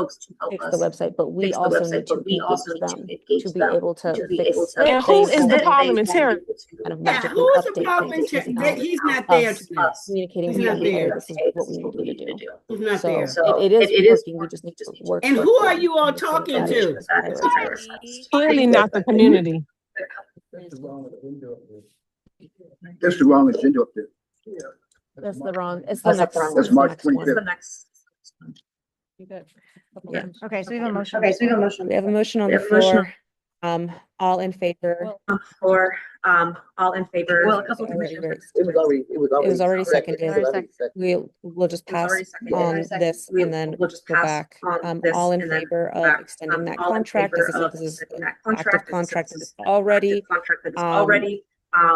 us fix the website, but we also need to engage them to be able to fix it. And who is the Kind parliamentarian? of Yeah, magically who is the update parliamentarian? things without He's not there us today. communicating He's with not them, hey, there. this is what we need you to do. He's not So there. it is working, we just need to work. And who are you all talking to? Clearly not the community. That's the wrong agenda up there. That's the wrong, it's the next. That's March next one. 25th. You good? Yeah. Okay, so we have a motion. We have a motion on the floor. All in favor? All in favor. Well, a couple of commissioners. It was already seconded. We'll just pass on this and then we'll just go pass back. on this All in and then favor go of back. extending that All in contract. This favor of is extending that active contract This that is is already contract that is already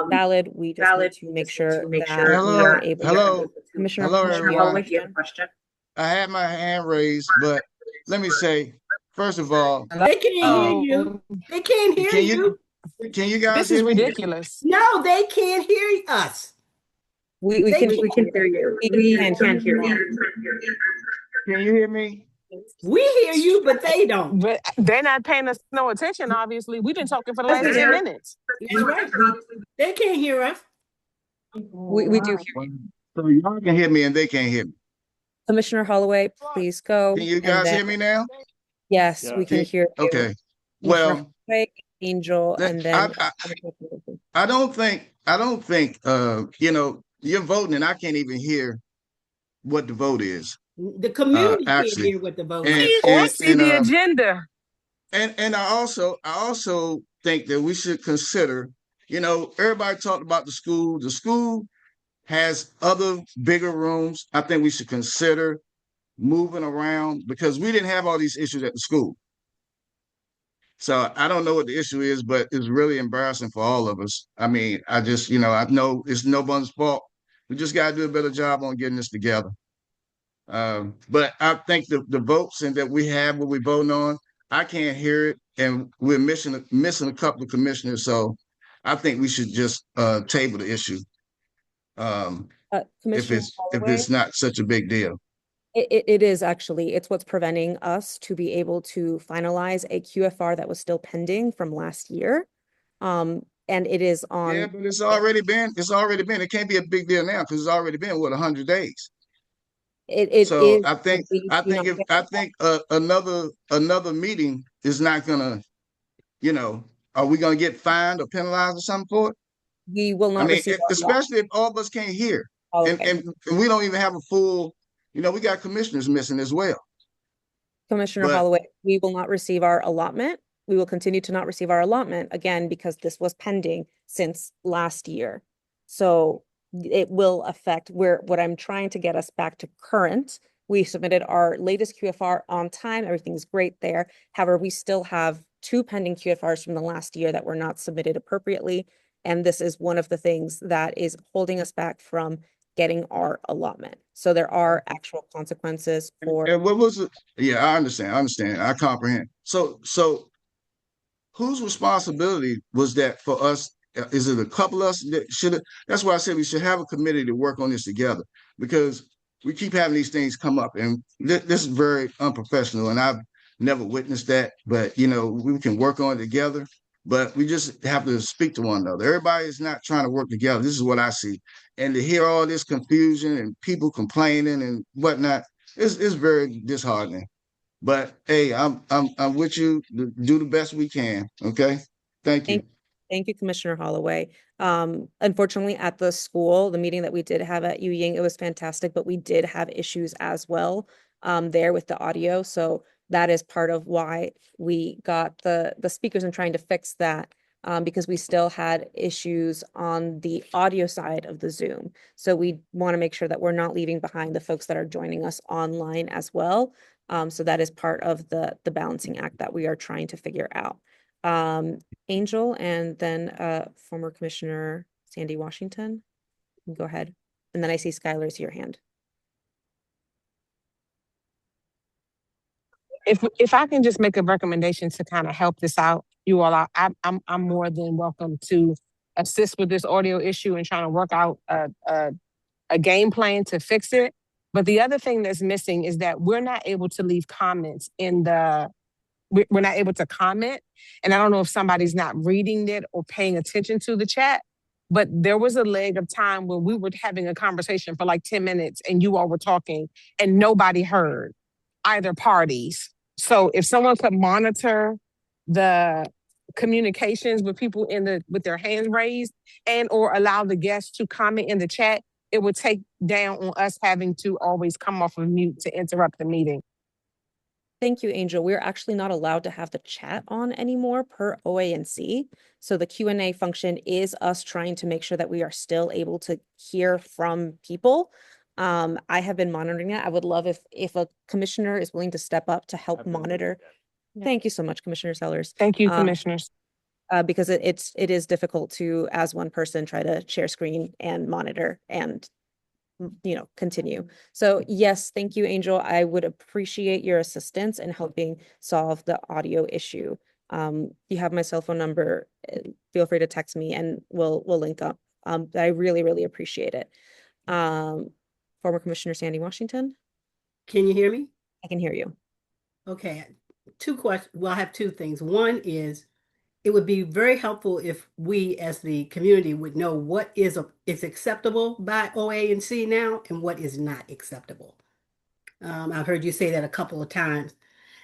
valid. We just need to make sure that we are able to. Hello, Commissioner hello, Holloway, everyone. you have a question? I had my hand raised, but let me say, first of all, They can't hear you. They can't hear you. Can you guys This is hear me? ridiculous. No, they can't hear us. We can hear you. We can hear you. Can you hear me? We hear you, but they don't. But they're not paying us no attention, obviously. We've been talking for the last 10 minutes. That's right. They can't hear us. We do hear you. So y'all can hear me and they can't hear me. Commissioner Holloway, please go. Can you and guys then- hear me now? Yes, we can hear you. Okay. Commissioner Well, Holloway, Angel, and then. I don't think, you know, you're voting and I can't even hear what the vote is. The community can't actually. hear what the vote And- is. Or see the agenda. And I also think that we should consider, you know, everybody talked about the school. The school has other bigger rooms. I think we should consider moving around because we didn't have all these issues at the school. So I don't know what the issue is, but it's really embarrassing for all of us. I mean, I just, I know it's no one's fault. We just got to do a better job on getting this together. But I think the votes and that we have what we're voting on, I can't hear it, and we're missing a couple of commissioners. So I think we should just table the issue. If Commissioner Holloway, it's not such a big deal. it is actually, it's what's preventing us to be able to finalize a QFR that was still pending from last year. And it is on. Yeah, but it's already been. It can't be a big deal now because it's already been 100 days. It So is. I think another meeting is not gonna, are we gonna get fined or penalized or something for it? We will I not mean, receive. especially if all of us can't hear, and we don't even have a full. We got commissioners missing as well. Commissioner But Holloway, we will not receive our allotment. We will continue to not receive our allotment again because this was pending since last year. So it will affect what I'm trying to get us back to current. We submitted our latest QFR on time. Everything's great there. However, we still have 2 pending QFRs from the last year that were not submitted appropriately. And this is one of the things that is holding us back from getting our allotment. So there are actual consequences for. and what was it? Yeah, I understand. I comprehend. So whose responsibility was that for us? Is it a couple of us that should have? That's why I said we should have a committee to work on this together, because we keep having these things come up, and this is very unprofessional, and I've never witnessed that. But we can work on it together, but we just have to speak to one another. Everybody is not trying to work together. This is what I see, and to hear all this confusion and people complaining and whatnot, is very disheartening. But hey, I'm with you to do the best we can. Okay. Thank you. Thank you, Commissioner Holloway. Unfortunately, at the school, the meeting that we did have at Yu Ying, it was fantastic, but we did have issues as well there with the audio. So that is part of why we got the speakers and trying to fix that because we still had issues on the audio side of the Zoom. So we want to make sure that we're not leaving behind the folks that are joining us online as well. So that is part of the balancing act that we are trying to figure out. Angel and then former Commissioner Sandy Washington. Go ahead. And then I see Skylar's your hand. If I can just make a recommendation to kind of help this out, you all, I'm more than welcome to assist with this audio issue and trying to work out a game plan to fix it. But the other thing that's missing is that we're not able to leave comments we're not able to comment. And I don't know if somebody's not reading it or paying attention to the chat, but there was a leg of time when we were having a conversation for like 10 minutes and you all were talking and nobody heard either parties. So if someone could monitor the communications with people with their hands raised and or allow the guests to comment in the chat, it would take down on us having to always come off of mute to interrupt the meeting. Thank you, Angel. We're actually not allowed to have the chat on anymore per OANC. So the Q&A function is us trying to make sure that we are still able to hear from people. I have been monitoring that. I would love if a commissioner is willing to step up to help monitor. Thank you so much, Commissioner Sellers. Thank you, commissioners. Because it is difficult to, as one person, try to share screen and monitor and continue. So yes, thank you, Angel. I would appreciate your assistance in helping solve the audio issue. You have my cell phone number. Feel free to text me and we'll link up. I really, really appreciate it. Former Commissioner Sandy Washington. Can you hear me? I can hear you. Okay. 2 questions. Well, I have 2 things. One is, it would be very helpful if we as the community would know what is acceptable by OA&C now and what is not acceptable. I've heard you say that a couple of times.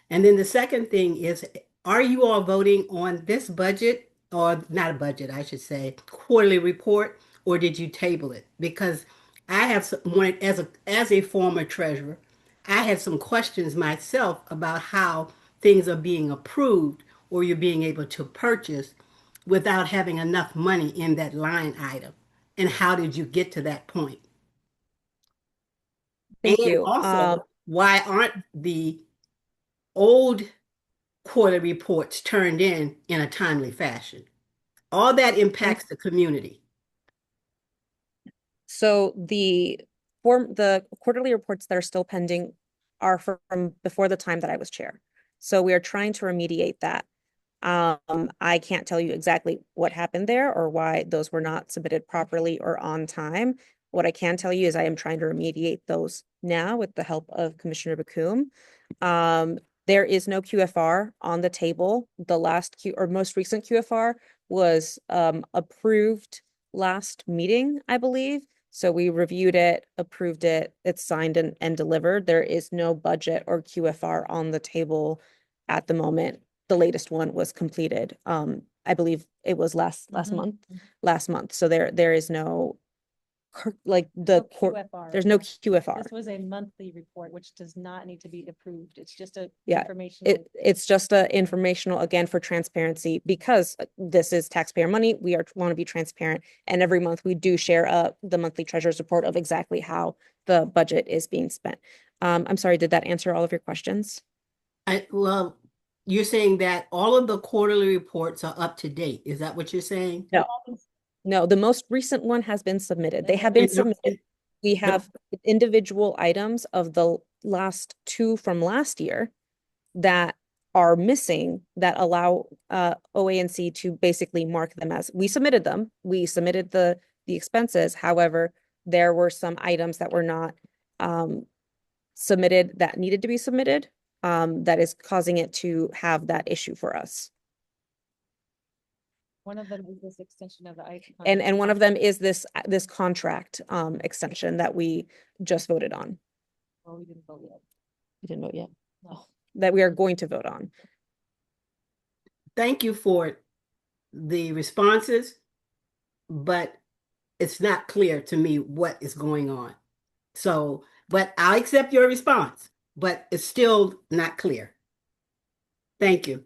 And then the second thing is, are you all voting on this budget, or not a budget, I should say, quarterly report, or did you table it? Because I have one, as a former treasurer, I had some questions myself about how things are being approved or you're being able to purchase without having enough money in that line item. And how did you get to that point? Thank and you. Also, why aren't the old quarterly reports turned in a timely fashion. All that impacts the community. So the quarterly reports that are still pending are from before the time that I was chair. So we are trying to remediate that. I can't tell you exactly what happened there or why those were not submitted properly or on time. What I can tell you is I am trying to remediate those now with the help of Commissioner Bakum. There is no QFR on the table. The most recent QFR was approved last meeting, I believe. So we reviewed it, approved it, it's signed and delivered. There is no budget or QFR on the table at the moment. The latest one was completed. I believe it was last month. So there is no there's no QFR. This was a monthly report, which does not need to be approved. It's just a Yeah, informational. it's just a informational, again, for transparency, because this is taxpayer money. We want to be transparent. And every month we do share the monthly treasurer's report of exactly how the budget is being spent. I'm sorry, did that answer all of your questions? Well, you're saying that all of the quarterly reports are up to date. Is that what you're saying? No, the most recent one has been submitted. They have been submitted. We have individual items of the last two from last year that are missing that allow OANC to basically mark them as we submitted them. We submitted the expenses. However, there were some items that were not submitted that needed to be submitted, that is causing it to have that issue for us. One of them is this extension of the ICE. And one of them is this contract extension that we just voted on. Well, we didn't vote yet. We didn't vote yet. No. That we are going to vote on. Thank you for the responses, but it's not clear to me what is going on. So, but I'll accept your response, but it's still not clear. Thank you.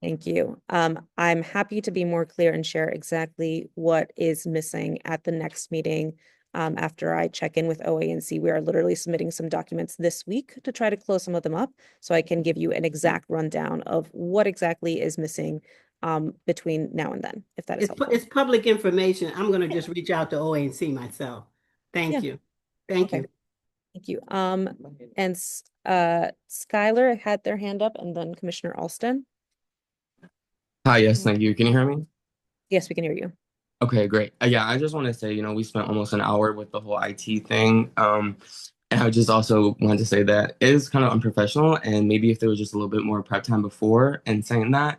Thank you. I'm happy to be more clear and share exactly what is missing at the next meeting. After I check in with OANC, we are literally submitting some documents this week to try to close some of them up, so I can give you an exact rundown of what exactly is missing between now and then, if that is helpful. It's public information. I'm going to just reach out to OANC myself. Thank you. Thank you. Thank you. And Skylar had their hand up, and then Commissioner Alston. Hi, yes, thank you. Can you hear me? Yes, we can hear you. Okay, great. Yeah, I just want to say, we spent almost an hour with the whole IT thing. And I just also want to say that it is kind of unprofessional, and maybe if there was just a little bit more prep time before. And saying that,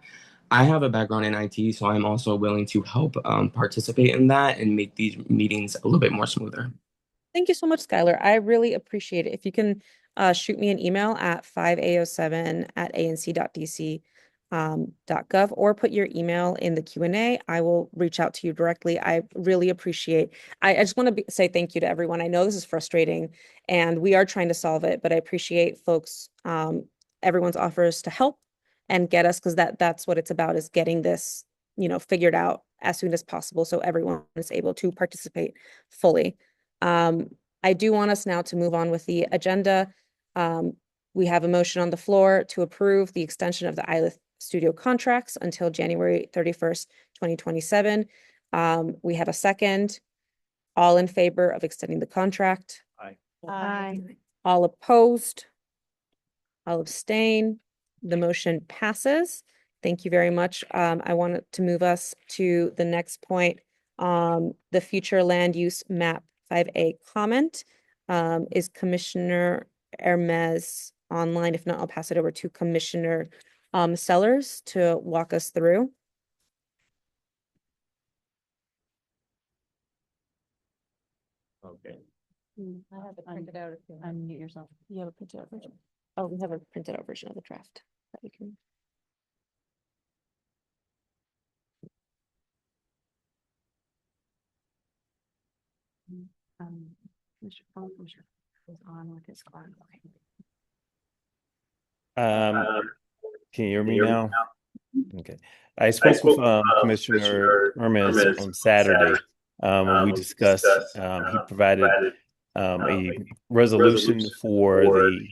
I have a background in IT, so I'm also willing to help participate in that and make these meetings a little bit more smoother. Thank you so much, Skylar. I really appreciate it. If you can shoot me an email at 5AO7@anc.dc. .gov, or put your email in the Q&A. I will reach out to you directly. I really appreciate. I just want to say thank you to everyone. I know this is frustrating, and we are trying to solve it, but I appreciate folks, everyone's offers to help and get us, because that's what it's about, is getting this, figured out as soon as possible, so everyone is able to participate fully. I do want us now to move on with the agenda. We have a motion on the floor to approve the extension of the ILIF studio contracts until January 31st, 2027. We have a second. All in favor of extending the contract? Aye. Aye. All opposed? I'll abstain. The motion passes. Thank you very much. I want to move us to the next point. The future land use map 5A comment. Is Commissioner Hermes online? If not, I'll pass it over to Commissioner Sellers to walk us through. Okay. I have it printed out. If you unmute yourself. You have a printed out version? Oh, we have a printed out version of the draft that we can. Mr. Funk was on with his clock. Can you hear me now? Okay. I spoke with Commissioner Hermes on Saturday when we discussed, he provided a resolution for the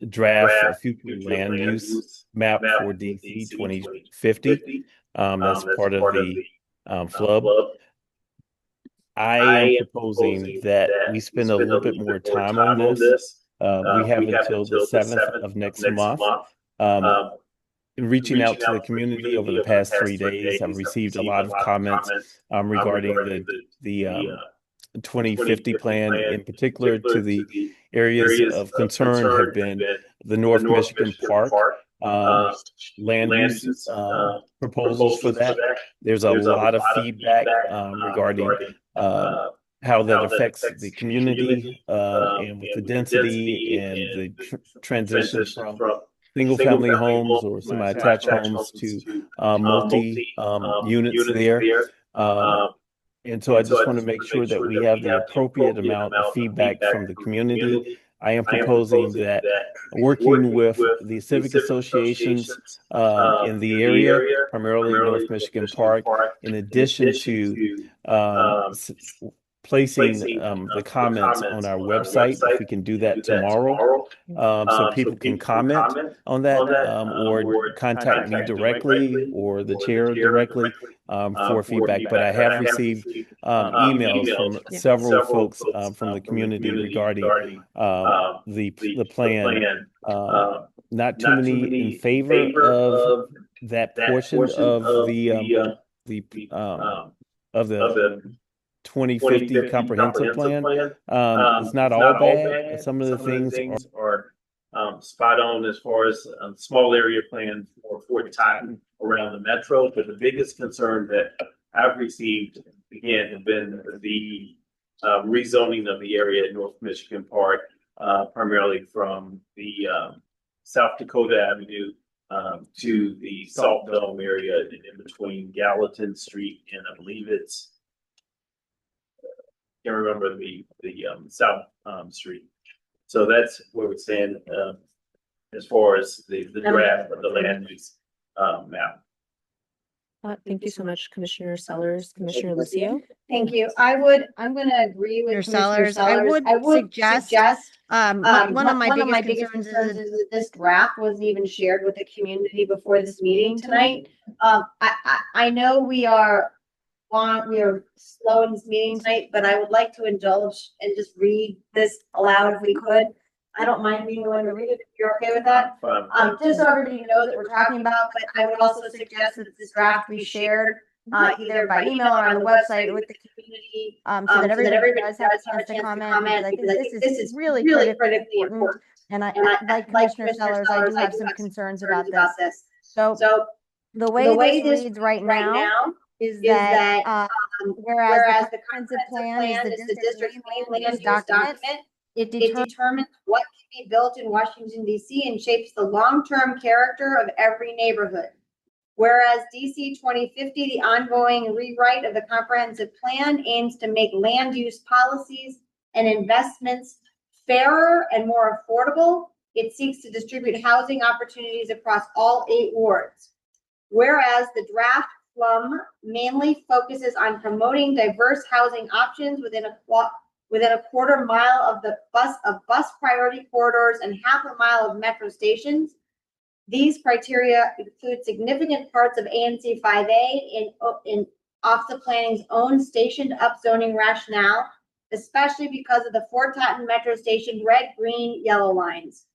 draft a future land use map for DC 2050. That's part of the FLUB. I am proposing that we spend a little bit more time on this. We have until the 7th of next month. In reaching out to the community over the past 3 days, I've received a lot of comments regarding the 2050 plan. In particular, to the areas of concern have been the North Michigan Park land use proposals for that. There's a lot of feedback regarding how that affects the community and with the density and the transition from single-family homes or semi-attached homes to multi units there. And so I just want to make sure that we have the appropriate amount of feedback from the community. I am proposing that working with the civic associations in the area, primarily North Michigan Park, in addition to placing the comments on our website, if we can do that tomorrow, so people can comment on that or contact me directly or the chair directly for feedback. But I have received emails from several folks from the community regarding the plan. Not too many in favor of that portion of the 2050 comprehensive plan. It's not all bad. Some of the things are spot on as far as small area plan for Fort Totten around the metro. But the biggest concern that I've received, again, have been the rezoning of the area at North Michigan Park, primarily from the South Dakota Avenue to the Salt Dome area in between Gallatin Street and I believe it's can't remember the South Street. So that's where we stand as far as the draft of the land use map. Thank you so much, Commissioner Sellers. Commissioner Lucio? Thank you. I'm going to agree with Commissioner Sellers. I would suggest, one of my biggest concerns is that this draft wasn't even shared with the community before this meeting tonight. I know we are slow in this meeting tonight, but I would like to indulge and just read this aloud if we could. I don't mind being the one to read it if you're okay with that. Just so everybody knows what we're talking about, but I would also suggest that this draft be shared either by email or on the website or with the community, so that everybody does have a chance to comment, because I think this is really critically important. And I like Commissioner Sellers, I do have some concerns about this. So the way this reads right now is that whereas the comprehensive plan is the district's main land use document, it determines what can be built in Washington, D.C. and shapes the long-term character of every neighborhood. Whereas DC 2050, the ongoing rewrite of the comprehensive plan, aims to make land use policies and investments fairer and more affordable. It seeks to distribute housing opportunities across all 8 wards. Whereas the draft plum mainly focuses on promoting diverse housing options within a quarter mile of bus priority corridors and half a mile of metro stations. These criteria include significant parts of ANC 5A in off the planning's own stationed up zoning rationale, especially because of the Fort Totten Metro Station red, green, yellow lines.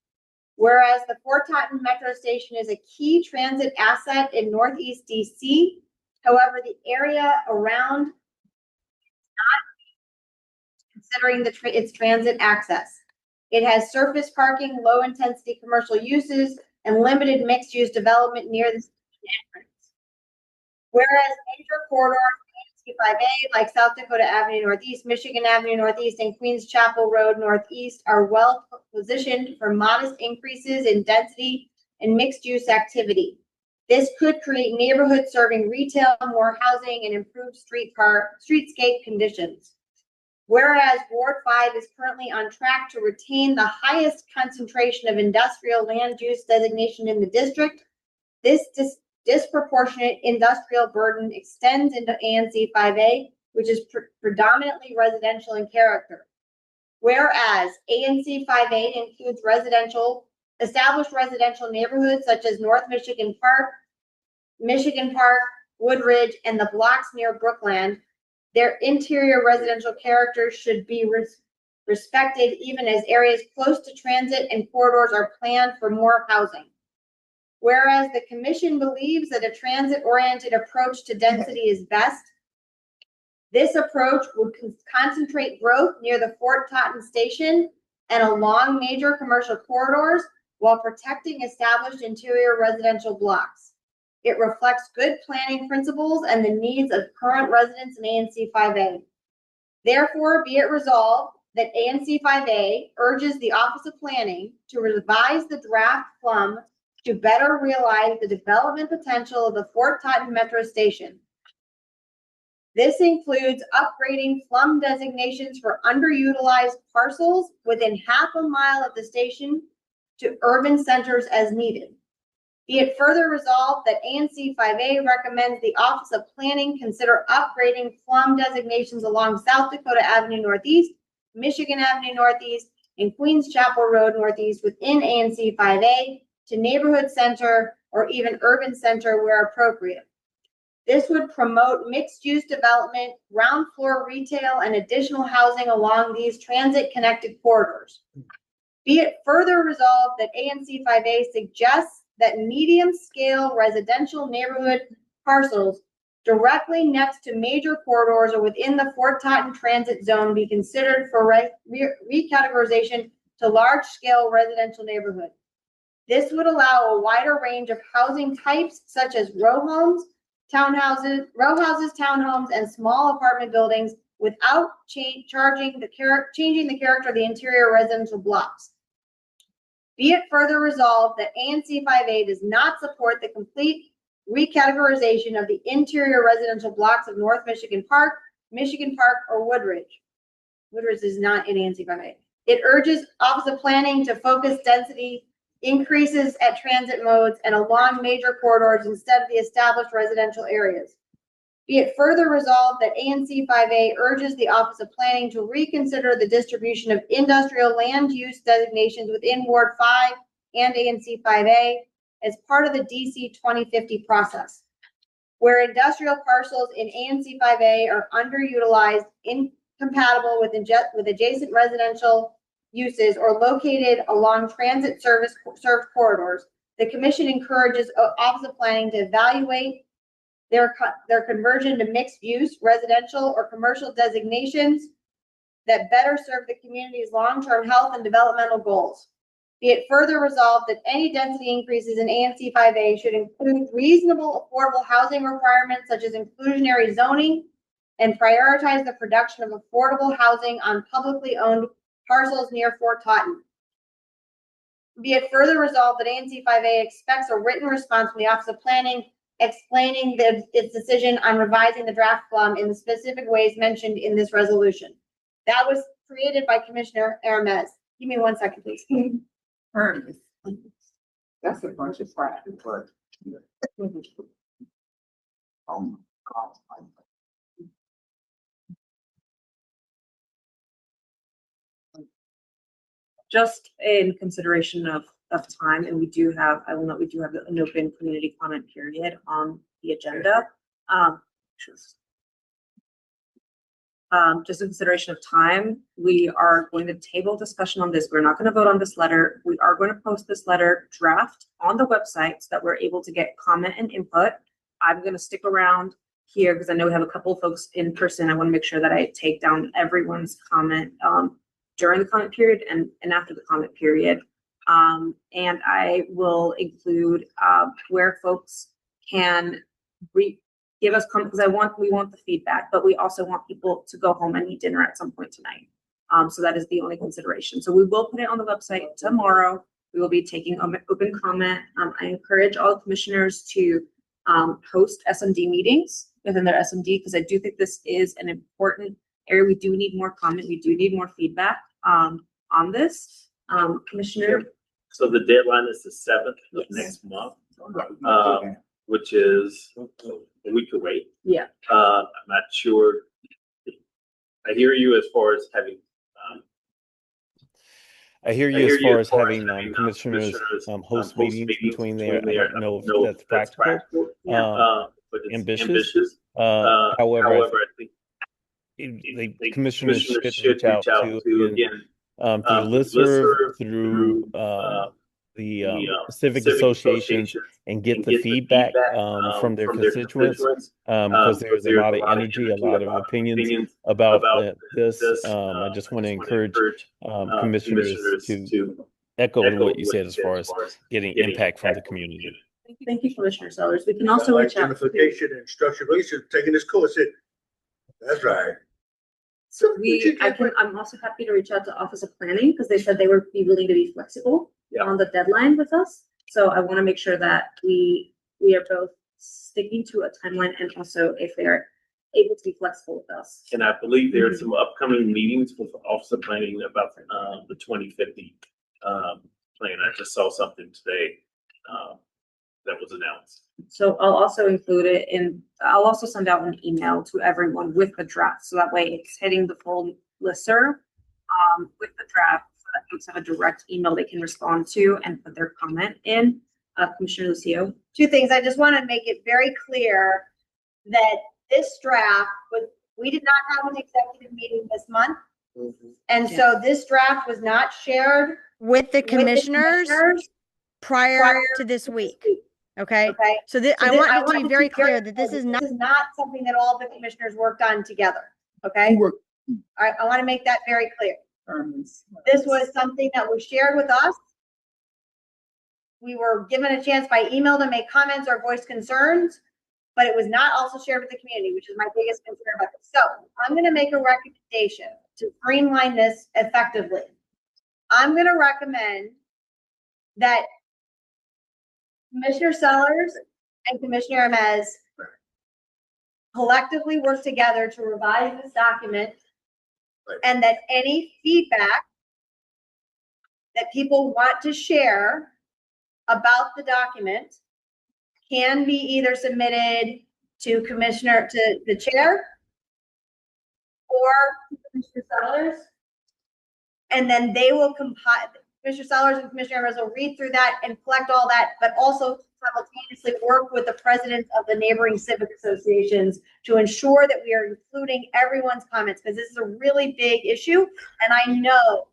Whereas the Fort Totten Metro Station is a key transit asset in Northeast DC, however, the area around not considering its transit access. It has surface parking, low intensity commercial uses, and limited mixed use development near the entrance. Whereas major corridors of ANC 5A like South Dakota Avenue Northeast, Michigan Avenue Northeast, and Queens Chapel Road Northeast are well positioned for modest increases in density and mixed use activity. This could create neighborhoods serving retail, more housing, and improved streetscape conditions. Whereas Ward 5 is currently on track to retain the highest concentration of industrial land use designation in the district, this disproportionate industrial burden extends into ANC 5A, which is predominantly residential in character. Whereas ANC 5A includes established residential neighborhoods such as North Michigan Park, Woodridge, and the blocks near Brookland, their interior residential characters should be respected even as areas close to transit and corridors are planned for more housing. Whereas the commission believes that a transit-oriented approach to density is best, this approach would concentrate growth near the Fort Totten station and along major commercial corridors while protecting established interior residential blocks. It reflects good planning principles and the needs of current residents in ANC 5A. Therefore, be it resolved that ANC 5A urges the Office of Planning to revise the draft plum to better realize the development potential of the Fort Totten Metro Station. This includes upgrading plum designations for underutilized parcels within half a mile of the station to urban centers as needed. Be it further resolved that ANC 5A recommends the Office of Planning consider upgrading plum designations along South Dakota Avenue Northeast, Michigan Avenue Northeast, and Queens Chapel Road Northeast within ANC 5A to neighborhood center or even urban center where appropriate. This would promote mixed-use development, ground floor retail, and additional housing along these transit-connected corridors. Be it further resolved that ANC 5A suggests that medium-scale residential neighborhood parcels directly next to major corridors or within the Fort Totten transit zone be considered for recategorization to large-scale residential neighborhood. This would allow a wider range of housing types such as row houses, townhomes, and small apartment buildings without changing the character of the interior residential blocks. Be it further resolved that ANC 5A does not support the complete recategorization of the interior residential blocks of North Michigan Park, or Woodridge. Woodridge is not in ANC 5A. It urges Office of Planning to focus density increases at transit modes and along major corridors instead of the established residential areas. Be it further resolved that ANC 5A urges the Office of Planning to reconsider the distribution of industrial land use designations within Ward 5 and ANC 5A as part of the DC 2050 process. Where industrial parcels in ANC 5A are underutilized, incompatible with adjacent residential uses, or located along transit served corridors, the Commission encourages Office of Planning to evaluate their conversion to mixed use, residential, or commercial designations that better serve the community's long-term health and developmental goals. Be it further resolved that any density increases in ANC 5A should include reasonable affordable housing requirements such as inclusionary zoning and prioritize the production of affordable housing on publicly owned parcels near Fort Totten. Be it further resolved that ANC 5A expects a written response from the Office of Planning explaining its decision on revising the draft plum in the specific ways mentioned in this resolution. That was created by Commissioner Hermes. Give me 1 second, please. Hermes. That's a bunch of crap. Oh my God. Just in consideration of time, and we do have, I will note, we do have an open community comment period on the agenda. Just in consideration of time, we are going to table discussion on this. We're not going to vote on this letter. We are going to post this letter draft on the website so that we're able to get comment and input. I'm going to stick around here because I know we have a couple of folks in person. I want to make sure that I take down everyone's comment during the comment period and after the comment period. And I will include where folks can give us comments, because we want the feedback, but we also want people to go home and eat dinner at some point tonight. So that is the only consideration. So we will put it on the website tomorrow. We will be taking open comment. I encourage all commissioners to host SMD meetings within their SMD, because I do think this is an important area. We do need more comment. We do need more feedback on this. Commissioner? So the deadline is the 7th of next month, which is a week away. Yeah. I'm not sure. I hear you as far as having I hear you as far as having commissioners host meetings between there. I don't know if that's practical, But it's ambitious. ambitious. However, I However, I think the the commissioners commissioners should reach out to, again, through the through listserv, listserv, through the civic civic associations, associations, and get and the get the feedback feedback from their from their constituents, constituents, because there's a there's lot a of lot of energy, a energy, lot a of lot of opinions opinions about about this. this. I just I want to just want to encourage encourage commissioners to echo what you said as far as getting impact from the community. Thank you, Commissioner Sellers. We can I also like reach out to. gamification and structure. Well, you should have taken this course. That's right. So I'm also happy to reach out to Office of Planning because they said they would be willing to be flexible on the deadline with us. So I want to make sure that we are both sticking to a timeline and also if they're able to be flexible with us. And I believe there are some upcoming meetings with Office of Planning about the 2050 plan. I just saw something today that was announced. So I'll also include it I'll also send out an email to everyone with the draft. So that way it's hitting the full listserv with the draft. So that folks have a direct email they can respond to and put their comment in. Commissioner Lucio. Two things. I just want to make it very clear that this draft we did not have an executive meeting this month. And so this draft was not shared with the commissioners prior to this week. Okay. So I want it to be very clear that this is not something that all the commissioners worked on together. Okay. I want to make that very clear. This was something that was shared with us. We were given a chance by email to make comments or voice concerns, but it was not also shared with the community, which is my biggest concern about this. So I'm going to make a recommendation to streamline this effectively. I'm going to recommend that Commissioner Sellers and Commissioner Hermes collectively work together to revise this document, and that any feedback that people want to share about the document can be either submitted to the chair or to Commissioner Sellers, and then they will compile. Commissioner Sellers and Commissioner Hermes will read through that and collect all that, but also simultaneously work with the presidents of the neighboring civic associations to ensure that we are including everyone's comments, because this is a really big issue. And I know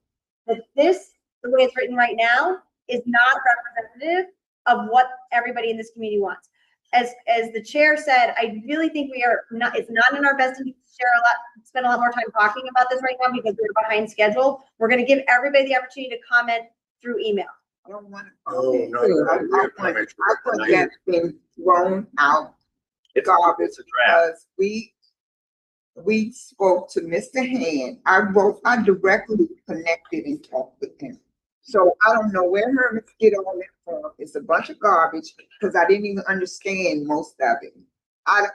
that the way it's written right now, is not representative of what everybody in this community wants. As the chair said, I really think it's not in our best interest to spend a lot more time talking about this right now because we're behind schedule. We're going to give everybody the opportunity to comment through email. I don't want to. I think that's been thrown out garbage because we spoke to Mr. Hand. I directly connected and talked with him. So I don't know where Hermes get all that from. It's a bunch of garbage because I didn't even understand most of it.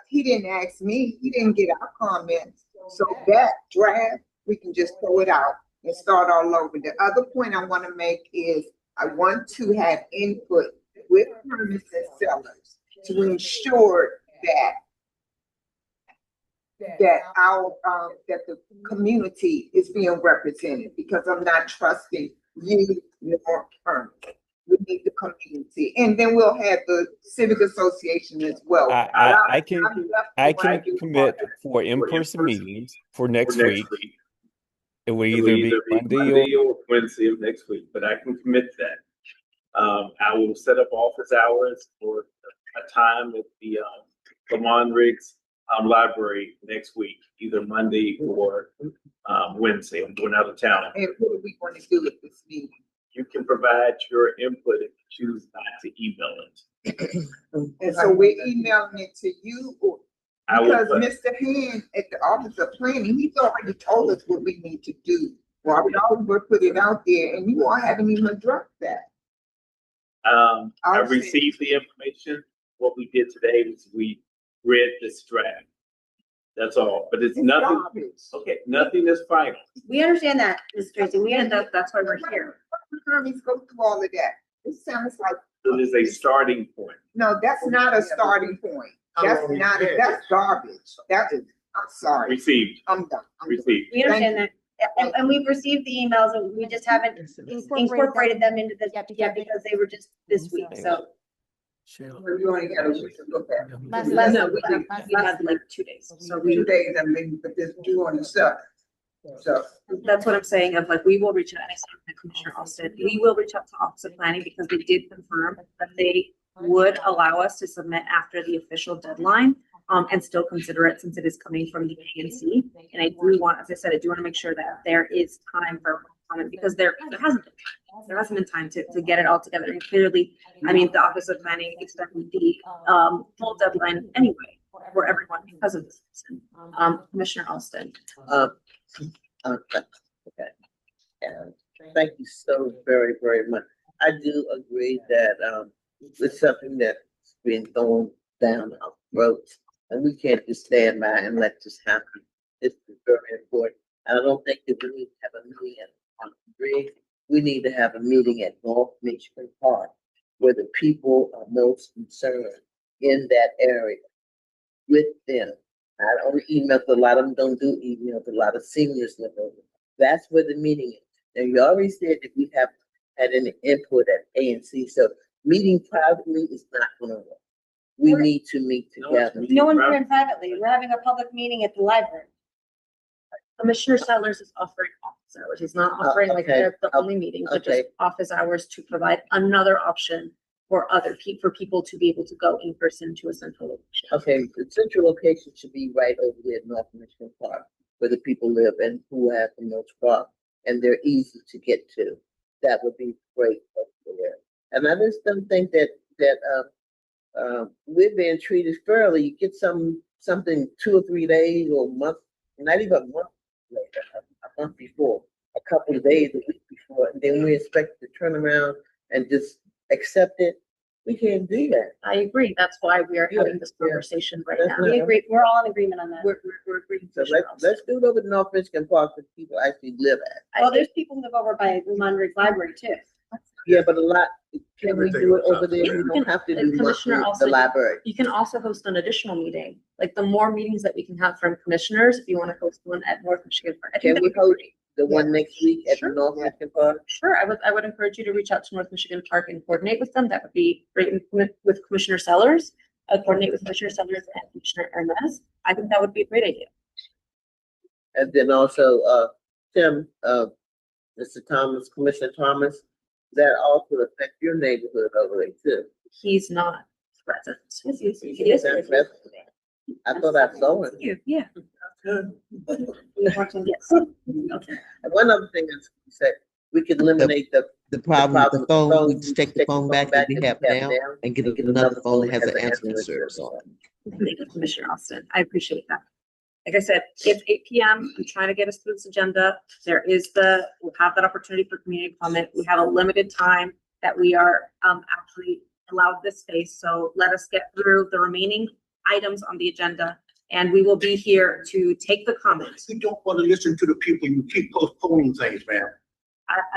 He didn't ask me. He didn't get our comments. So that draft, we can just throw it out and start all over. The other point I want to make is I want to have input with Hermes and Sellers to ensure that the community is being represented, because I'm not trusting you nor Hermes. We need the community, and then we'll have the civic association as well. I can commit for in-person meetings for next week. It will either be Monday or Wednesday of next week, but I can commit to that. I will set up office hours for a time at the Lamont Riggs library next week, either Monday or Wednesday. I'm going out of town. And what are we going to do at this meeting? You can provide your input if you choose not to email it. And so we're emailing it to you, because Mr. Hand at the Office of Planning, he's already told us what we need to do. Well, we always put it out there, and you all haven't even addressed that. I received the information. What we did today was we read this draft. That's all, but it's nothing. Garbage. Okay, nothing is final. We understand that, Ms. Tracy. That's why we're here. Hermes go through all of that. It sounds like it is a starting point. No, that's not a starting point. That's garbage. That is. I'm sorry. Received. I'm done. Received. We understand that. And we've received the emails and we just haven't incorporated them into this yet because they were just this week, so. You only got a week to look at. No, we had like 2 days, so we. 2 days, and maybe, but this due on the seventh. So. That's what I'm saying of like, we will reach out, I said to Commissioner Austin, we will reach out to Office of Planning because they did confirm that they would allow us to submit after the official deadline, and still consider it since it is coming from the ANC. And I do want, as I said, I do want to make sure that there is time for comment because there hasn't been time to get it all together. And clearly, I mean, the Office of Planning extended the full deadline anyway for everyone because of this reason. Commissioner Austin. Okay. And thank you so very, very much. I do agree that it's something that's been going down our throats, and we can't just stand by and let this happen. This is very important. And I don't think that we need to have a meeting on Briggs. We need to have a meeting at North Michigan Park where the people are most concerned in that area with them. I don't email, a lot of them don't do emails, a lot of seniors live over. That's where the meeting is. And you already said that we have had any input at ANC, so meeting privately is not gonna work. We need to meet together. No one's doing privately. We're having a public meeting at the library. Commissioner Sellers is offering office hours. He's not offering like okay. the only meeting, but just office hours to provide another option for for people to be able to go in person to a central location. Okay, the central location should be right over there at North Michigan Park, where the people live and who have the most problem, and they're easy to get to. That would be great over there. And I just don't think that we're being treated fairly. You get something 2 or 3 days or a month, not even a month later, a month before, a couple of days, a week before, and then we expect to turn around and just accept it. We can't do that. I agree. That's why we are having this conversation right now. We agree. We're all in agreement on that. We're agreeing. So let's do it over at North Michigan Park where people actually live at. Well, there's people who live over by Monterey Library too. Yeah, but a lot, can we do it over there? We don't have to do Commissioner much also, the library. you can also host an additional meeting. Like the more meetings that we can have from commissioners, if you want to host one at North Michigan Park. I think Can we host the one next week at Sure. North Michigan Park? Sure, I would encourage you to reach out to North Michigan Park and coordinate with them. That would be great with Commissioner Sellers. Coordinate with Commissioner Sellers and Commissioner Hermes. I think that would be a great idea. And then also, Tim, Mr. Thomas, Commissioner Thomas, that also affect your neighborhood over there too. He's not present. Yes, he is. He's not present. I thought I saw him. Yeah. Good. Yes. Okay. And one other thing is, you said, we can eliminate The problem with the phone, we just take the phone back that we have now and get another phone that has an answering service on it. Thank you, Commissioner Austin. I appreciate that. Like I said, it's 8 p.m. I'm trying to get us through this agenda. We'll have that opportunity for community comment. We have a limited time that we are actually allowed this space. So let us get through the remaining items on the agenda and we will be here to take the comments. We don't want to listen to the people. You keep postponing things, man.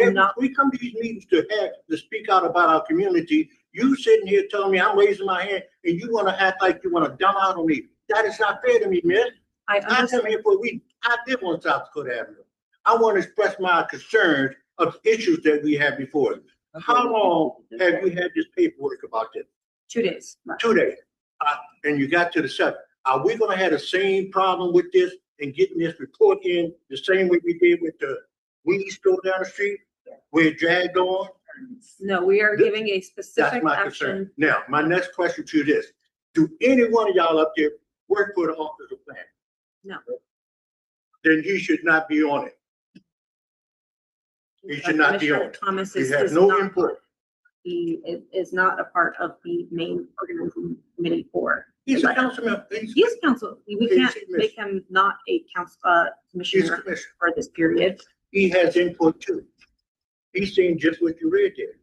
I'm not. We come to these meetings to speak out about our community. You sitting here telling me I'm raising my hand and you want to act like you want to dumb out on me. That is not fair to me, man. I come here for a week. I live on South Dakota Avenue. I want to express my concerns of issues that we have before us. How long have you had this paperwork about this? 2 days. 2 days. And you got to the 7th. Are we going to have the same problem with this and getting this report in the same way we did with the weed store down the street where it dragged on? No, we are giving a specific That's my action. concern. Now, my next question to you is, do any one of y'all up there work for the Office of Planning? No. Then he should not be on it. He should not be on it. Thomas He is has no not- input. He is not a part of the main organizing committee for. He's a councilman. He's council. We can't make him not a council commissioner for this period. He has input too. He's saying just what you read there.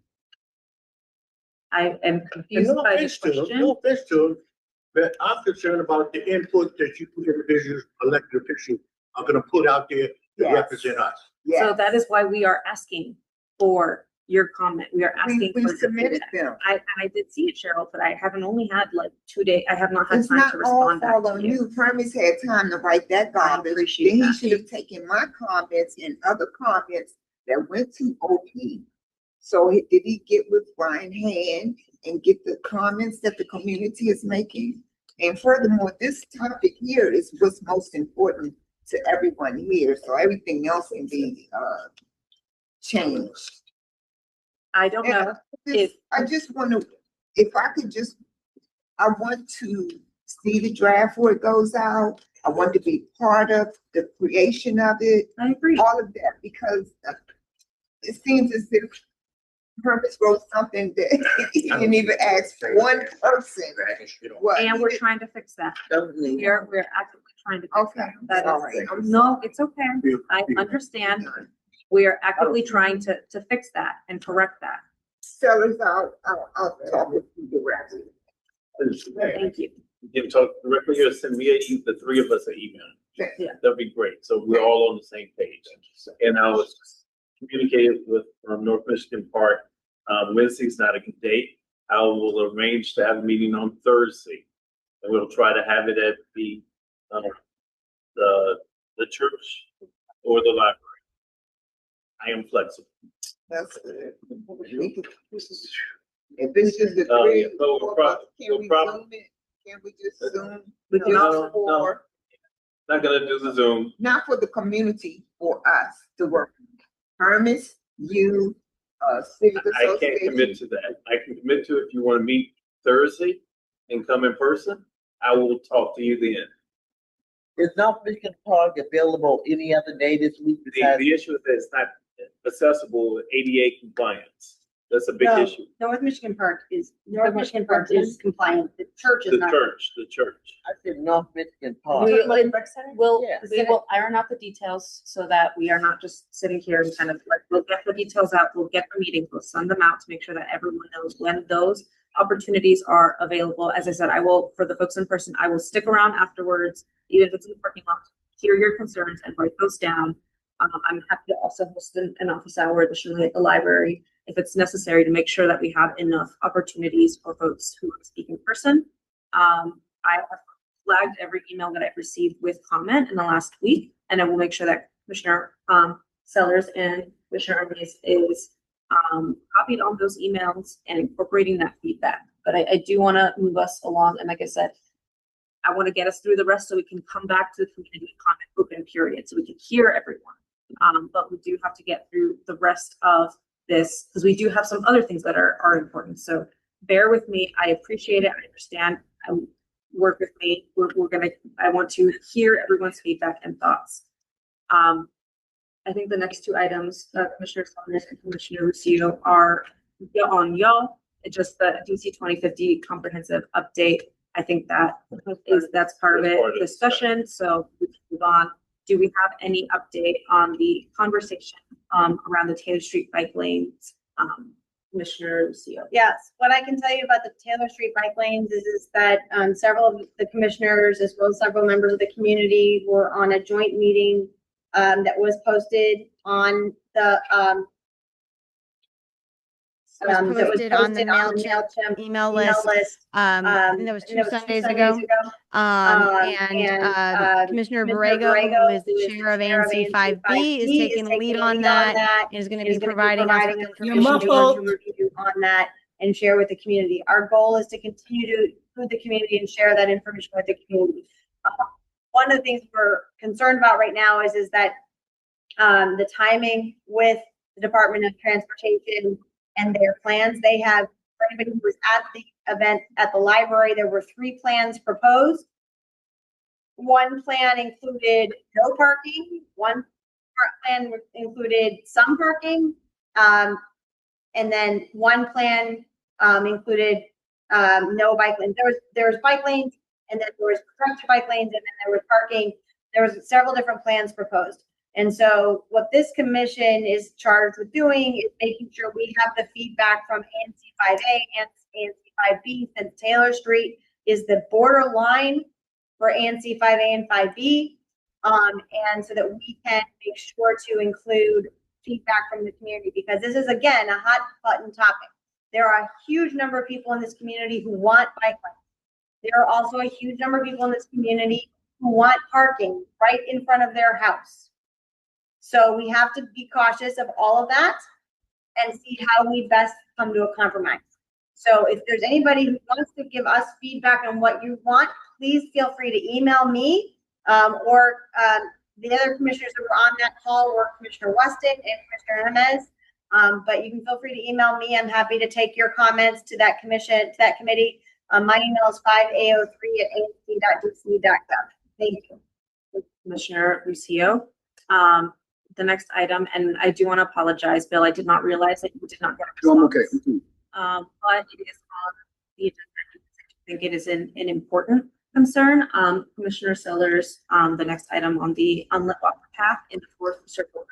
I am confused No by the offense to him, question. no offense to him, but I'm concerned about the input that you individuals, elected officials are gonna put out there to represent us. So that is why we are asking for your comment. We are asking We for your submitted feedback. them. I did see it, Cheryl, but I haven't only had like 2 days. I have not had It's time not to all respond back fall to on you. you. Hermes had time to write that garbage. appreciate Then he that. should have taken my comments and other comments that went to OP. So did he get with Brian Hand and get the comments that the community is making? And furthermore, this topic here is what's most important to everyone here. So everything else can be changed. I don't know I just want to, if I could just, I want to see the draft where it goes out. I want to be part of the creation of it. I agree. All of that, because it seems as if Hermes wrote something that he didn't even ask one person. What? And we're trying to fix that. We're actively trying to fix that. That all is, right. no, it's okay. I understand. We are actively trying to fix that and correct that. Sellers out, I'll talk with you directly. Thank you. You can talk directly or send me the three of us an email. Yeah. That'd be great. So we're all on the same page. And I was communicated with North Michigan Park. Wednesday's not a good date. I will arrange to have a meeting on Thursday. And we'll try to have it at the church or the library. I am flexible. That's good. If it's just the three, can we Zoom it? Can we just Zoom? No. Not gonna do the Zoom. Not for the community, for us to work. Hermes, you, civic I can't association. commit to that. I can commit to if you want to meet Thursday and come in person, I will talk to you then. Is North Michigan Park available any other day this week besides? The issue is that it's not accessible with ADA compliance. That's a big No, issue. North Michigan Park is compliant. The church is The not. church. I said North Michigan Park. We Yeah. will iron out the details so that we are not just sitting here and kind of like, we'll get the details out, we'll get the meetings, we'll send them out to make sure that everyone knows when those opportunities are available. As I said, I will, for the folks in person, I will stick around afterwards, even if it's in the parking lot, hear your concerns and write those down. I'm happy to also host an office hour additionally at the library if it's necessary to make sure that we have enough opportunities for folks who speak in person. I have flagged every email that I've received with comment in the last week, and I will make sure that Commissioner Sellers and Commissioner Armaze is copied on those emails and incorporating that feedback. But I do want to move us along, and like I said, I want to get us through the rest so we can come back to the community comment open period so we can hear everyone. But we do have to get through the rest of this because we do have some other things that are important. So bear with me. I appreciate it. I understand. Work with me. I want to hear everyone's feedback and thoughts. I think the next two items, Commissioner Saunders and Commissioner Lucio, are on y'all. It's just the DC 2050 comprehensive update. I think that's part of it, discussion. So we can move on. Do we have any update on the conversation around the Taylor Street bike lanes? Commissioner Lucio. Yes, what I can tell you about the Taylor Street bike lanes is that several of the commissioners, as well as several members of the community, were on a joint meeting that was posted on the posted on the MailChimp email list. I think that was two Sundays ago. Commissioner Borrego, who is the chair of ANC 5B, is taking the lead on that and is going to be providing us with information to review on that and share with the community. Our goal is to continue to include the community and share that information with the community. One of the things we're concerned about right now is that the timing with the Department of Transportation and their plans. They have, for anybody who was at the event at the library, there were 3 plans proposed. One plan included no parking. One plan included some parking. And then one plan included no bike lanes. There was bike lanes, and then there was structured bike lanes, and then there was parking. There was several different plans proposed. And so what this commission is charged with doing is making sure we have the feedback from ANC 5A and ANC 5B, since Taylor Street is the borderline for ANC 5A and 5B. And so that we can make sure to include feedback from the community, because this is, again, a hot button topic. There are a huge number of people in this community who want bike lanes. There are also a huge number of people in this community who want parking right in front of their house. So we have to be cautious of all of that and see how we best come to a compromise. So if there's anybody who wants to give us feedback on what you want, please feel free to email me or the other commissioners that were on that call, or Commissioner Weston and Commissioner Hermes. But you can feel free to email me. I'm happy to take your comments to that committee. My email is 5ao3@anc.dc.gov. Thank you. Commissioner Lucio. The next item, and I do want to apologize, Bill, I did not realize that you did not get a response. I'm okay. But it is on the agenda. I think it is an important concern. Commissioner Sellers, the next item on the unlit walker path in the fourth circle.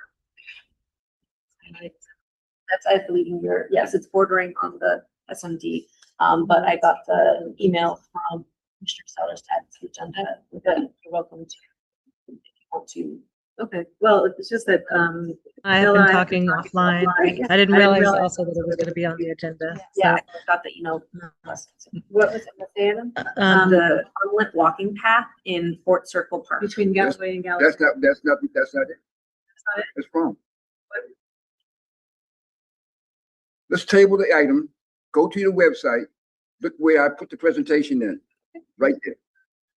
That's, I believe, in your, yes, it's bordering on the SMD. But I got the email from Commissioner Sellers to add to the agenda. You're welcome to, if you want to. Okay, well, it's just that, I have been talking offline. I didn't realize also that it was going to be on the agenda. Yeah, So, I got the email. What was it, Ms. Adam? The unlit walking path in Fort Circle Park. between Galloway and Galloway. That's not it. That's wrong. Let's table the item, go to your website, look where I put the presentation in, right there.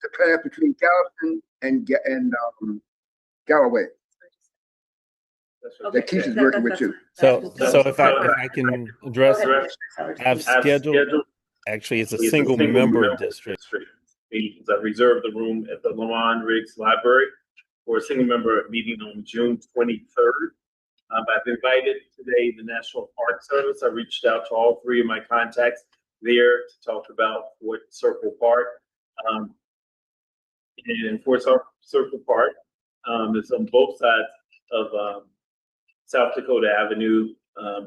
The path between Galveston and Galloway. That Keith is working with you. So if I can address, I've scheduled, actually, it's a single member district. Meetings. I reserved the room at the Lamont Riggs Library for a single member meeting on June 23rd. I've invited today the National Park Service. I reached out to all three of my contacts there to talk about Fort Circle Park. And Fort Circle Park is on both sides of South Dakota Avenue,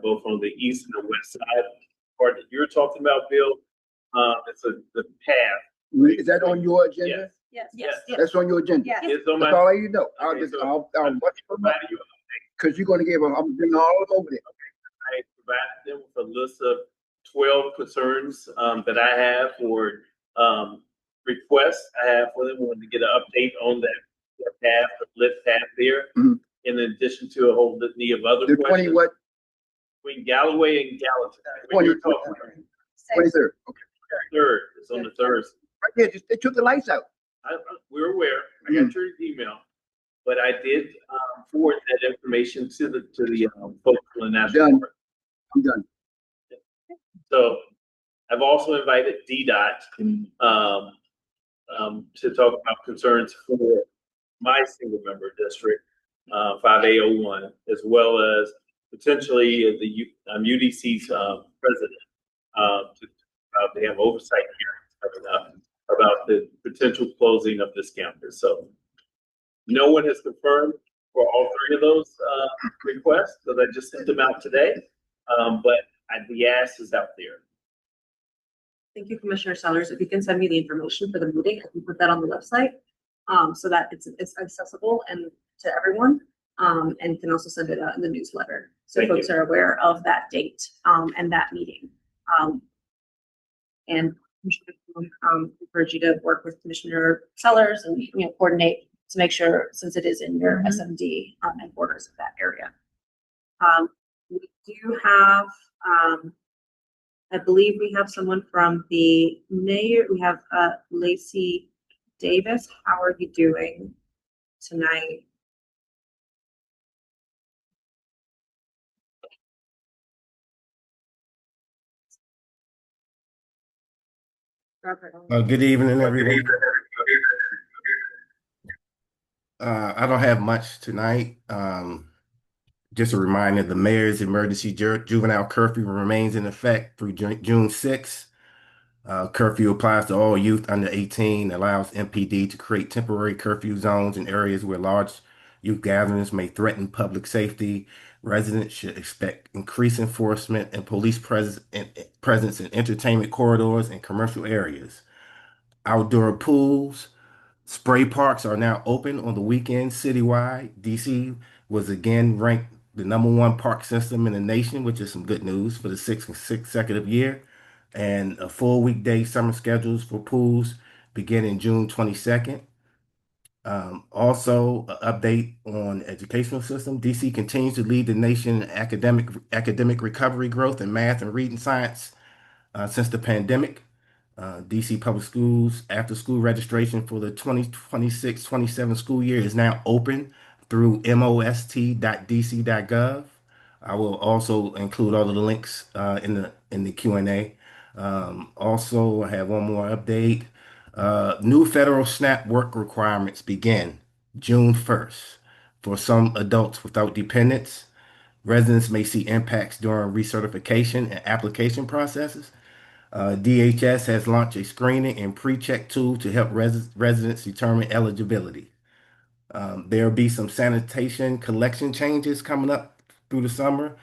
both on the east and the west side. Part that you're talking about, Bill, it's the path. Is that on your agenda? Yes. That's on your agenda. Yes. It's on That's my. all I need to know. Okay, I'll provide you. because you're going to give them. I'm bringing all of them over there. I provided them with a list of 12 concerns that I have for requests I have for them. I wanted to get an update on that path, the lit path there, in addition to a whole litany of other The questions. 20 what? Between Galloway and Gallatin. 23rd. Okay. Third, it's on the third. Right there, they took the lights out. We're aware. I got your email, but I did forward that information to the folks from the National Park. I'm done. So I've also invited DDOT to talk about concerns for my single member district, 5A01, as well as potentially the UDC's president they have oversight hearings coming up about the potential closing of this campus. So no one has confirmed for all three of those requests because I just sent them out today. But the ask is out there. Thank you, Commissioner Sellers. If you can send me the information for the meeting, I can put that on the website so that it's accessible and to everyone, and can also send it out in the newsletter so Thank folks you. are aware of that date and that meeting. And encourage you to work with Commissioner Sellers and coordinate to make sure, since it is in your SMD and borders of that area. We do have, I believe we have someone from the mayor. We have Lacey Davis. How are you doing tonight? Good evening, everyone. I don't have much tonight. Just a reminder, the mayor's emergency juvenile curfew remains in effect through June 6th. Curfew applies to all youth under 18, allows MPD to create temporary curfew zones in areas where large youth gatherings may threaten public safety. Residents should expect increased enforcement and police presence in entertainment corridors and commercial areas. Outdoor pools, spray parks are now open on the weekends citywide. DC was again ranked the #1 park system in the nation, which is some good news for the sixth consecutive year, and a full weekday summer schedules for pools beginning June 22nd. Also, an update on educational system. DC continues to lead the nation in academic recovery growth in math and reading science since the pandemic. DC Public Schools after school registration for the 2026-27 school year is now open through most.dc.gov. I will also include all of the links in the Q&A. Also, I have one more update. New federal SNAP work requirements begin June 1st for some adults without dependents. Residents may see impacts during recertification and application processes. DHS has launched a screening and pre-check tool to help residents determine eligibility. There'll be some sanitation collection changes coming up through the summer.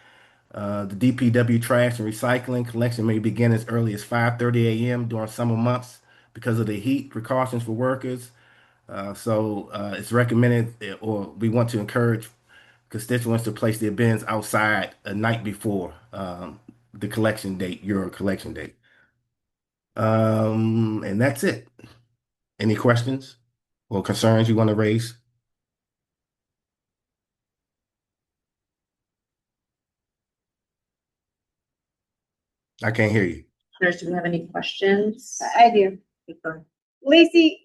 The DPW trash and recycling collection may begin as early as 5:30 a.m. during summer months because of the heat precautions for workers. So it's recommended, or we want to encourage constituents to place their bins outside a night before the collection date, your collection date. And that's it. Any questions or concerns you want to raise? I can't hear you. Nurse, do we have any questions? I do. Lacey,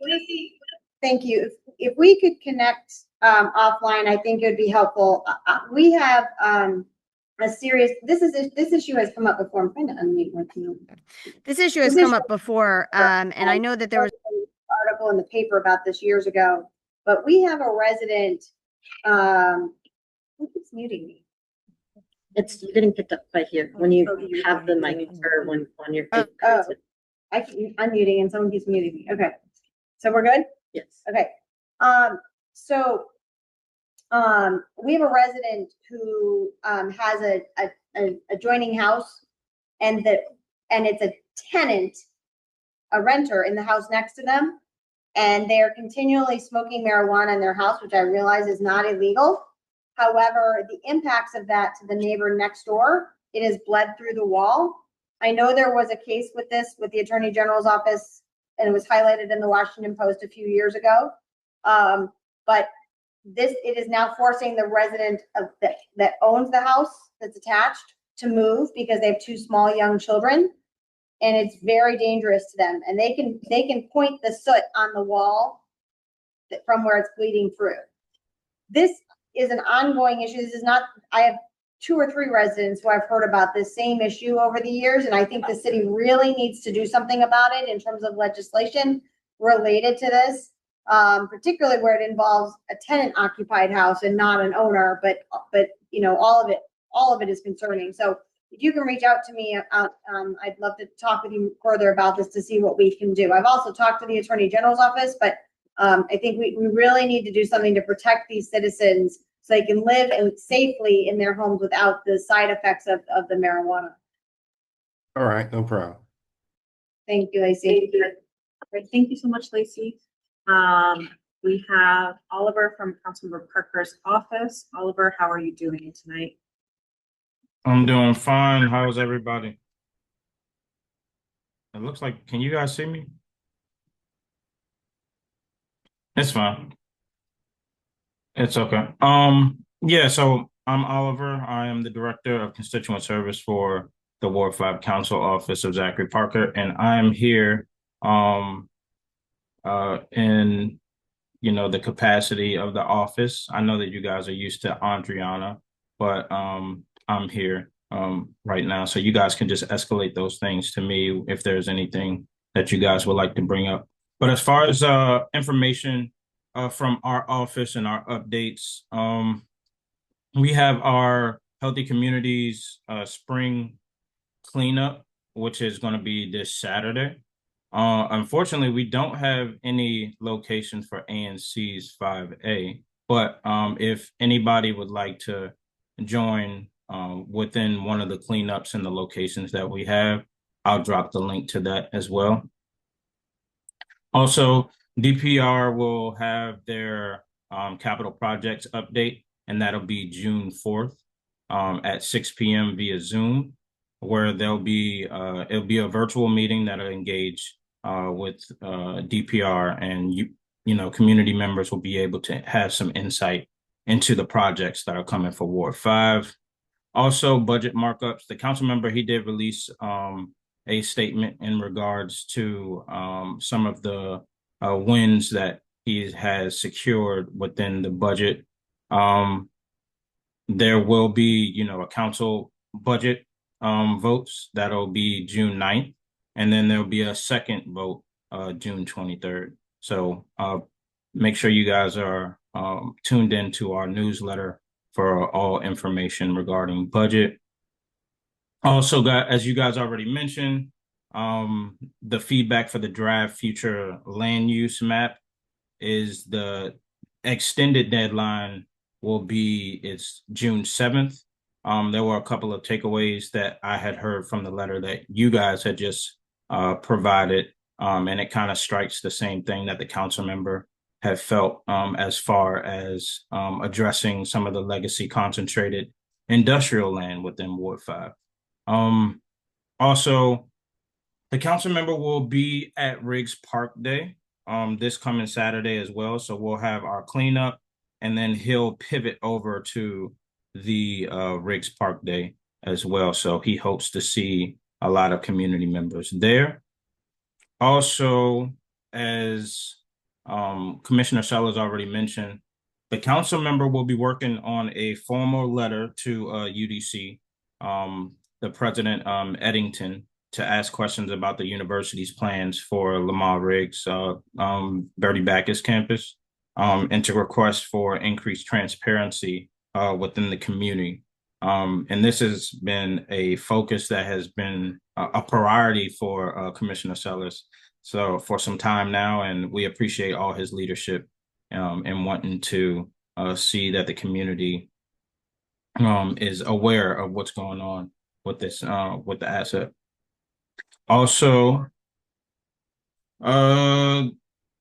thank you. If we could connect offline, I think it would be helpful. We have a serious, this issue has come up before. I'm trying to unmute my phone. This issue has come up before, and I know that there was an article in the paper about this years ago, but we have a resident, who keeps muting me? It's getting picked up by here when you have the mic or when on your. I keep unmuting and someone keeps muting me. Okay. So we're good? Yes. Okay. So we have a resident who has a adjoining house and it's a tenant, a renter in the house next to them. And they're continually smoking marijuana in their house, which I realize is not illegal. However, the impacts of that to the neighbor next door, it has bled through the wall. I know there was a case with this with the Attorney General's office, and it was highlighted in the Washington Post a few years ago. But it is now forcing the resident that owns the house that's attached to move because they have two small young children, and it's very dangerous to them. And they can point the soot on the wall from where it's bleeding through. This is an ongoing issue. This is not, I have 2 or 3 residents who I've heard about this same issue over the years, and I think the city really needs to do something about it in terms of legislation related to this, particularly where it involves a tenant occupied house and not an owner, but you know, all of it is concerning. So if you can reach out to me, I'd love to talk with you further about this to see what we can do. I've also talked to the Attorney General's office, but I think we really need to do something to protect these citizens so they can live safely in their homes without the side effects of the marijuana. All right, no problem. Thank you, Lacey. Great, thank you so much, Lacey. We have Oliver from Councilmember Parker's office. Oliver, how are you doing tonight? I'm doing fine. How's everybody? It looks like, can you guys see me? It's fine. It's okay. Yeah, so I'm Oliver. I am the Director of Constituent Service for the Ward 5 Council Office of Zachary Parker, and I'm here in the capacity of the office. I know that you guys are used to Andriana, but I'm here right now. So you guys can just escalate those things to me if there's anything that you guys would like to bring up. But as far as information from our office and our updates, we have our Healthy Communities spring cleanup, which is going to be this Saturday. Unfortunately, we don't have any locations for ANC's 5A, but if anybody would like to join within one of the cleanups and the locations that we have, I'll drop the link to that as well. Also, DPR will have their capital projects update, and that'll be June 4th. at 6 p.m. via Zoom, where it'll be a virtual meeting that'll engage with DPR, and community members will be able to have some insight into the projects that are coming for Ward 5. Also, budget markups. The council member, he did release a statement in regards to some of the wins that he has secured within the budget. There will be, a council budget votes. That'll be June 9th. And then there'll be a second vote June 23rd. So make sure you guys are tuned into our newsletter for all information regarding budget. Also, as you guys already mentioned, the feedback for the draft future land use map is the extended deadline will be it's June 7th. There were a couple of takeaways that I had heard from the letter that you guys had just provided, and it kind of strikes the same thing that the council member have felt as far as addressing some of the legacy concentrated industrial land within Ward 5. Also, the council member will be at Riggs Park Day this coming Saturday as well. So we'll have our cleanup, and then he'll pivot over to the Riggs Park Day as well. So he hopes to see a lot of community members there. Also, as Commissioner Sellers already mentioned, the council member will be working on a formal letter to UDC, the President Eddington, to ask questions about the university's plans for Lamar Riggs, Bertie Backus campus, and to request for increased transparency within the community. And this has been a focus that has been a priority for Commissioner Sellers for some time now, and we appreciate all his leadership in wanting to see that the community is aware of what's going on with this with the asset. Also, another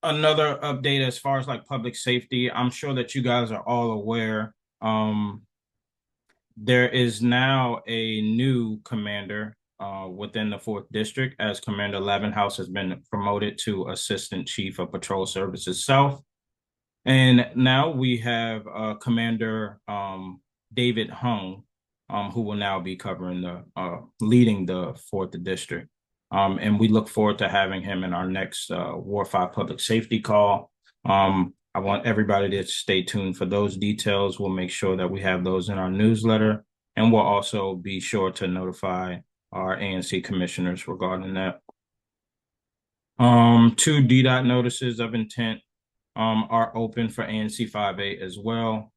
update as far as like public safety, I'm sure that you guys are all aware. There is now a new commander within the 4th District, as Commander Levenhouse has been promoted to Assistant Chief of Patrol Services South. And now we have Commander David Hung, who will now be covering leading the 4th District. And we look forward to having him in our next War 5 public safety call. I want everybody to stay tuned for those details. We'll make sure that we have those in our newsletter, and we'll also be sure to notify our ANC commissioners regarding that. 2 DDOT notices of intent are open for ANC 5A as well.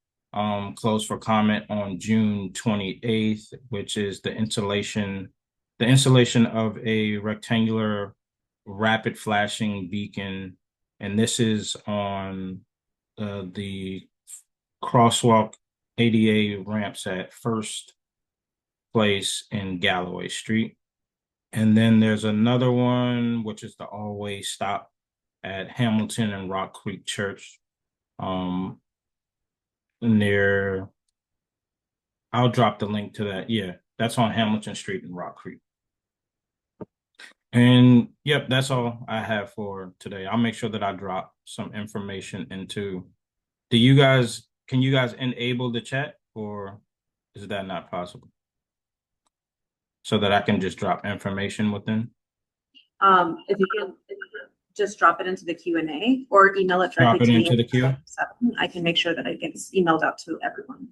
Closed for comment on June 28th, which is the installation of a rectangular rapid flashing beacon. And this is on the crosswalk ADA ramps at First Place in Galloway Street. And then there's another one, which is the all-way stop at Hamilton and Rock Creek Church. I'll drop the link to that. Yeah, that's on Hamilton Street and Rock Creek. And yep, that's all I have for today. I'll make sure that I drop some information into. Can you guys enable the chat, or is that not possible? So that I can just drop information within? If you can just drop it into the Q&A or email it directly to me. Drop it into the queue? I can make sure that it gets emailed out to everyone.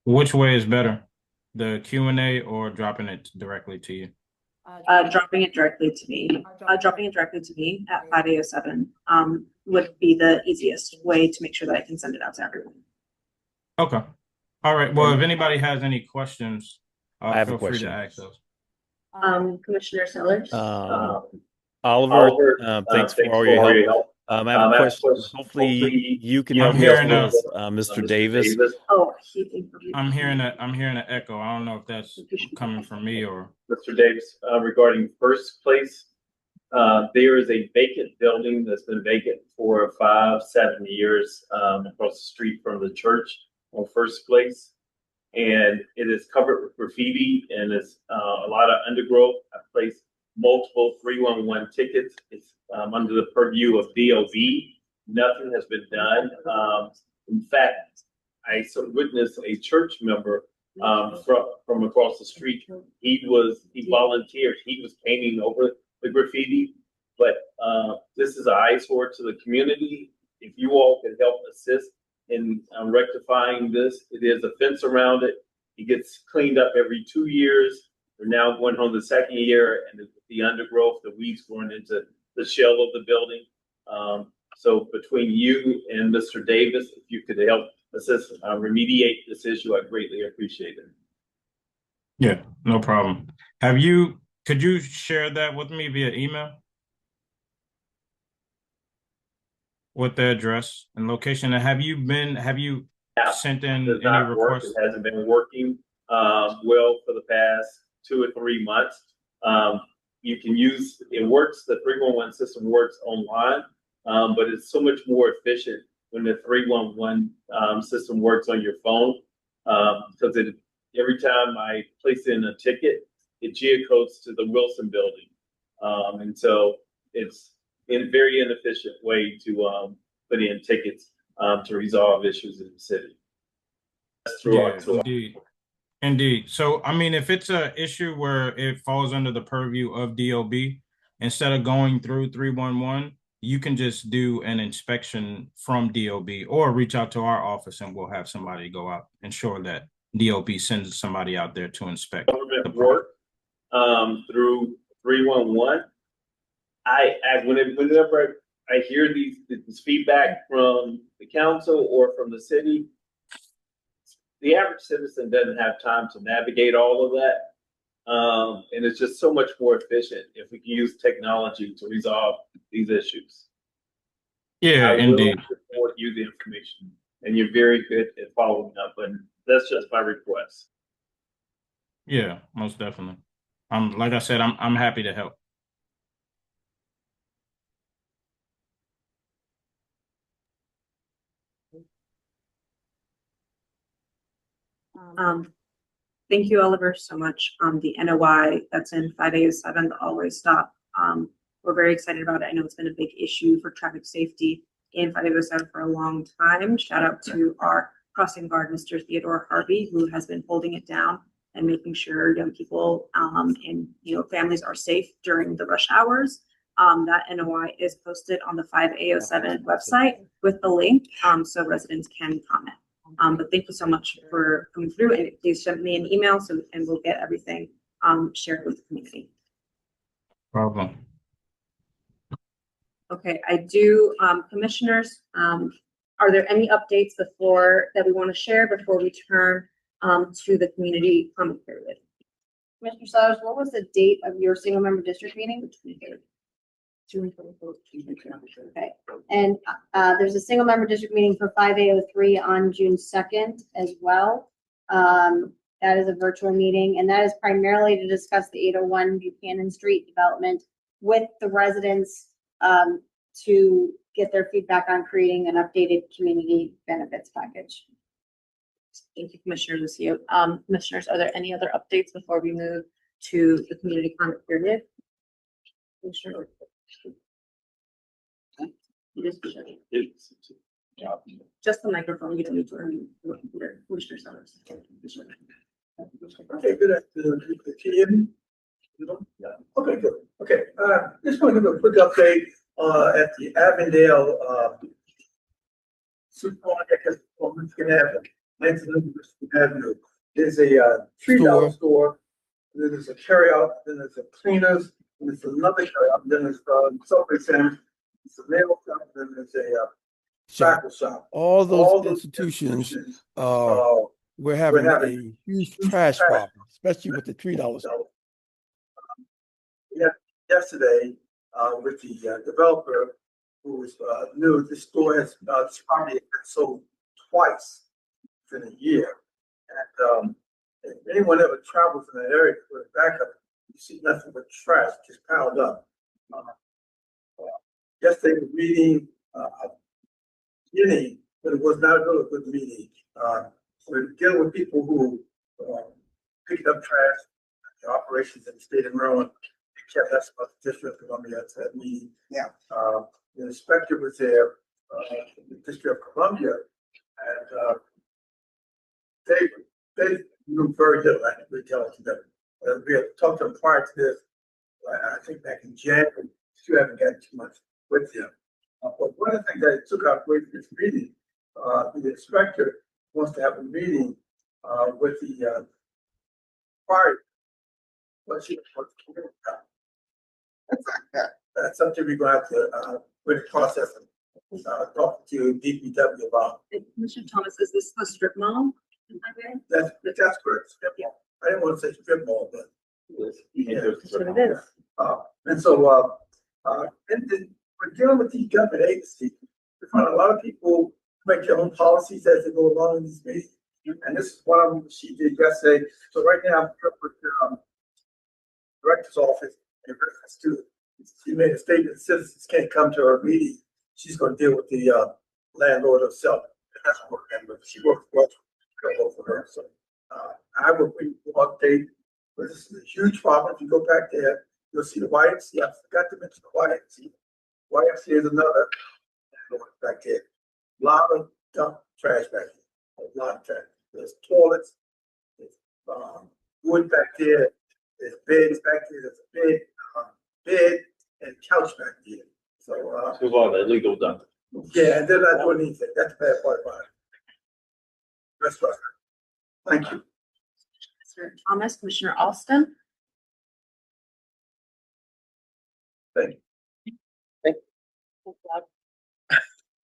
Which way is better? The Q&A or dropping it directly to you? Dropping it directly to me. Dropping it directly to me at 5:07 would be the easiest way to make sure that I can send it out to everyone. Okay. All right. Well, if anybody has any questions, I have a feel free question. to ask those. Commissioner Sellers. Oliver, thanks for all your help. I have a question. Hopefully you can help me as well as Mr. Davis. Oh, I'm hearing an echo. I don't know if that's coming from me or Mr. Davis, regarding First Place, there is a vacant building that's been vacant for 5-7 years across the street from the church on First Place. and it is covered with graffiti and it's a lot of undergrowth. I placed multiple 311 tickets. It's under the purview of DOB. Nothing has been done. In fact, I witnessed a church member from across the street. He volunteered. He was painting over the graffiti. But this is an eyesore to the community. If you all can help assist in rectifying this, it is a fence around it. It gets cleaned up every 2 years. We're now going on the second year, and the undergrowth, the weeds growing into the shell of the building. So between you and Mr. Davis, if you could help assist remediate this issue, I greatly appreciate it. Yeah, no problem. Could you share that with me via email? With the address and location, and have you sent in Does any not work. requests? It hasn't been working well for the past 2 or 3 months. You can use it works. The 311 system works online, but it's so much more efficient when the 311 system works on your phone because every time I place in a ticket, it geocodes to the Wilson building, and so it's in very inefficient way to put in tickets to resolve issues in the city. That's Indeed. So, I mean, if it's a issue where it falls under the purview of DOB, instead of going through 311, you can just do an inspection from DOB or reach out to our office and we'll have somebody go out, ensure that DOB sends somebody out there to inspect. Government work through 311. Whenever I hear this feedback from the council or from the city, the average citizen doesn't have time to navigate all of that. And it's just so much more efficient if we can use technology to resolve these issues. Yeah, indeed. I will report you the information, and you're very good at following up, and that's just my request. Yeah, most definitely. Like I said, I'm happy to help. Thank you, Oliver, so much. The NOI that's in 5A07, the always stop. We're very excited about it. I know it's been a big issue for traffic safety in 5A07 for a long time. Shout out to our crossing guard, Mr. Theodore Harvey, who has been holding it down and making sure young people and families are safe during the rush hours. That NOI is posted on the 5A07 website with the link so residents can comment. But thank you so much for coming through, and please send me an email and we'll get everything shared with the community. Problem. Okay, I do, commissioners, are there any updates that we want to share before we turn to the community comment period? Commissioner Sellers, what was the date of your single member district meeting? Okay, and there's a single member district meeting for 5A03 on June 2nd as well. That is a virtual meeting, and that is primarily to discuss the 801 Buchanan Street development with the residents to get their feedback on creating an updated community benefits package. Thank you, Commissioner Lucio. Commissioners, are there any other updates before we move to the community comment period? Commissioner? Just the microphone. You don't need to unmute your computer. Commissioner Sellers. Okay, good afternoon. Can you hear me? Yeah. Okay, good. Okay, just want to give a quick update at the Avondale supermarket on Michigan Avenue, 1900 Michigan Avenue. There's a $3 store, then there's a carryout, then there's a cleaners, and there's another carryout, then there's Subway Sandwich, it's a nail shop, then there's a tobacco shop. All those institutions, we're having a huge trash problem, especially with the $3 store. Yeah, yesterday with the developer who was new, this store has this property has been sold twice in a year. And if anyone ever travels in that area for the backup, you see nothing but trash just piled up. Yesterday the meeting beginning, but it was not really a good meeting. we're dealing with people who picked up trash, the operations in the state of Maryland. They kept us about the District of Columbia at that meeting. Yeah. The inspector was there, in the District of Columbia, and they knew very little. I didn't really tell it to them. We had talked to them prior to this, I think back in January. Still haven't gotten too much with them. But one of the things that I took out away from this meeting, the inspector wants to have a meeting with the fire. But she wants to keep it. That's something we're going to have to really process and talk to DPW about. Commissioner Thomas, is this the strip mall? That's correct. Yeah. I didn't want to say strip mall, but yeah, That's what it is. and so and then we're dealing with these government agencies. We find a lot of people make their own policies as they go along in these meetings. And this is one of them she did yesterday. So right now, I'm with the director's office in reference to, she made a statement that citizens can't come to her meeting. She's going to deal with the landlord herself. And that's what we're going to do. She works well for her. So I will bring you an update. But this is a huge problem. If you go back there, you'll see the YMCA. I forgot to mention the YMCA. YMCA is another back there. A lot of dump trash back there. A lot of trash. There's toilets. There's wood back there. There's beds back there. There's a bed and couch back there. So There's a lot of illegal dump. yeah, and they're not doing anything. That's the bad part about it. That's right. Thank you. Mr. Thomas, Commissioner Alston. Thank you.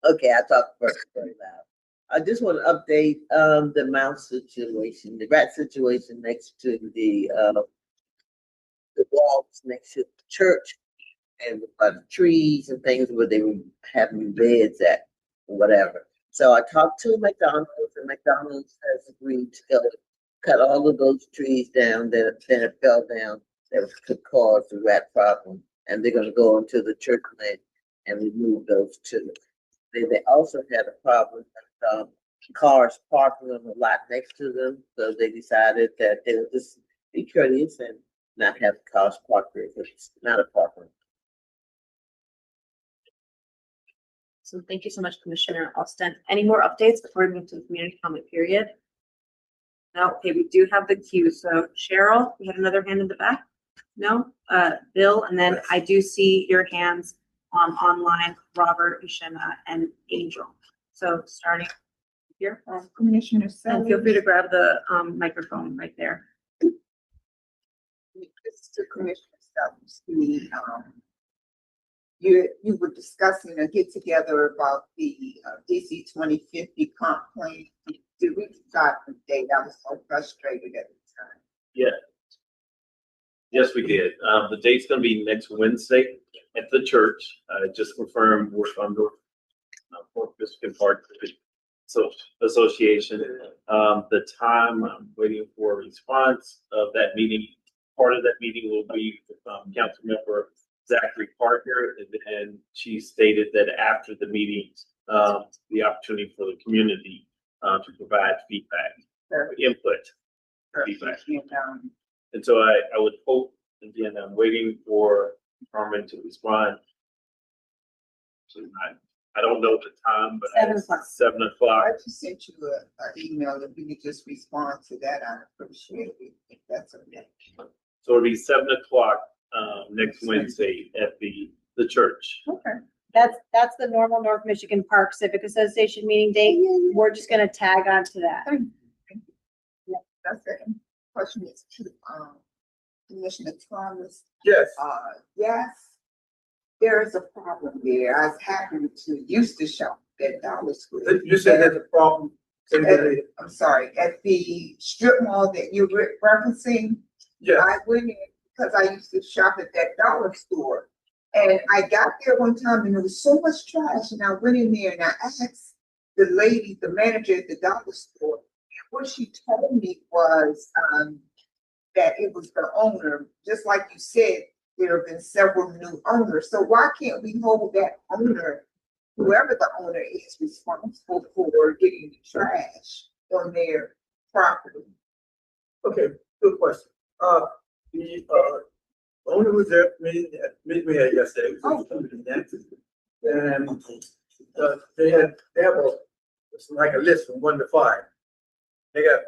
Okay, I talk first very loud. I just want to update the mouse situation, the rat situation next to the walls next to the church and the trees and things where they were having beds at, whatever. So I talked to McDonald's, and McDonald's has agreed to go cut all of those trees down that fell down that could cause the rat problem, and they're going to go into the church land and remove those too. They also had a problem with cars parking on the lot next to them, so they decided that they would just be courteous and not have cars parked there because it's not a parking. So thank you so much, Commissioner Alston. Any more updates before we move to the community comment period? No, okay, we do have the queue. So Cheryl, we had another hand in the back? No? Bill, and then I do see your hands online, Robert, Ishema, and Angel. So starting here. Commissioner And feel free to grab the microphone right there. This is to Commissioner Sellers. You were discussing a get together about the DC 2050 comp plan. Did we start the date? I was so frustrated at the time. Yeah. Yes, we did. The date's going to be next Wednesday at the church. Just confirmed we're on the North Michigan Park Association. The time, I'm waiting for a response of that meeting. Part of that meeting will be Council Member Zachary Parker, and she stated that after the meeting, the opportunity for the community to provide feedback, input, feedback. And so I would hope, again, I'm waiting for Carmen to respond. So I don't know the time, but 7 o'clock. I just sent you an email. If you could just respond to that, I appreciate it. If that's okay. So it'll be 7 o'clock next Wednesday at the church. Okay. That's the normal North Michigan Park Civic Association meeting date. We're just gonna tag on to that. Yeah, that's it. Question is to Commissioner Thomas. Yes. Yes, there is a problem there. I've happened to used to shop at Dollar Store. You said there's a problem. I'm sorry, at the strip mall that you're referencing. Yeah. I went in because I used to shop at that dollar store. And I got there one time and there was so much trash, and I went in there and I asked the lady, the manager at the dollar store, and what she told me was that it was the owner. Just like you said, there have been several new owners. So why can't we hold that owner, whoever the owner is, responsible for getting the trash on their property. Okay, good question. The owner was there, meeting we had yesterday. And they have it's like a list from 1 to 5. They got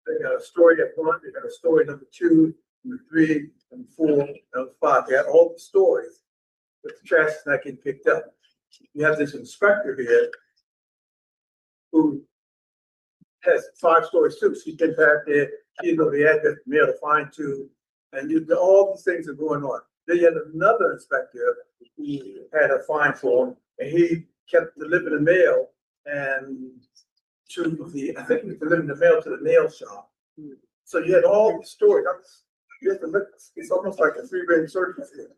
a story at 1, they got a story number 2, number 3, number 4, number 5. They got all the stories, but the trash is not getting picked up. You have this inspector here who has 5 stories too. She gets back there, she knows the address, mail to find to, and all these things are going on. Then you had another inspector who had a fine for him, and he kept delivering the mail and I think he was delivering the mail to the nail shop. So you had all the stories. You have to look, it's almost like a 3-ring circus here.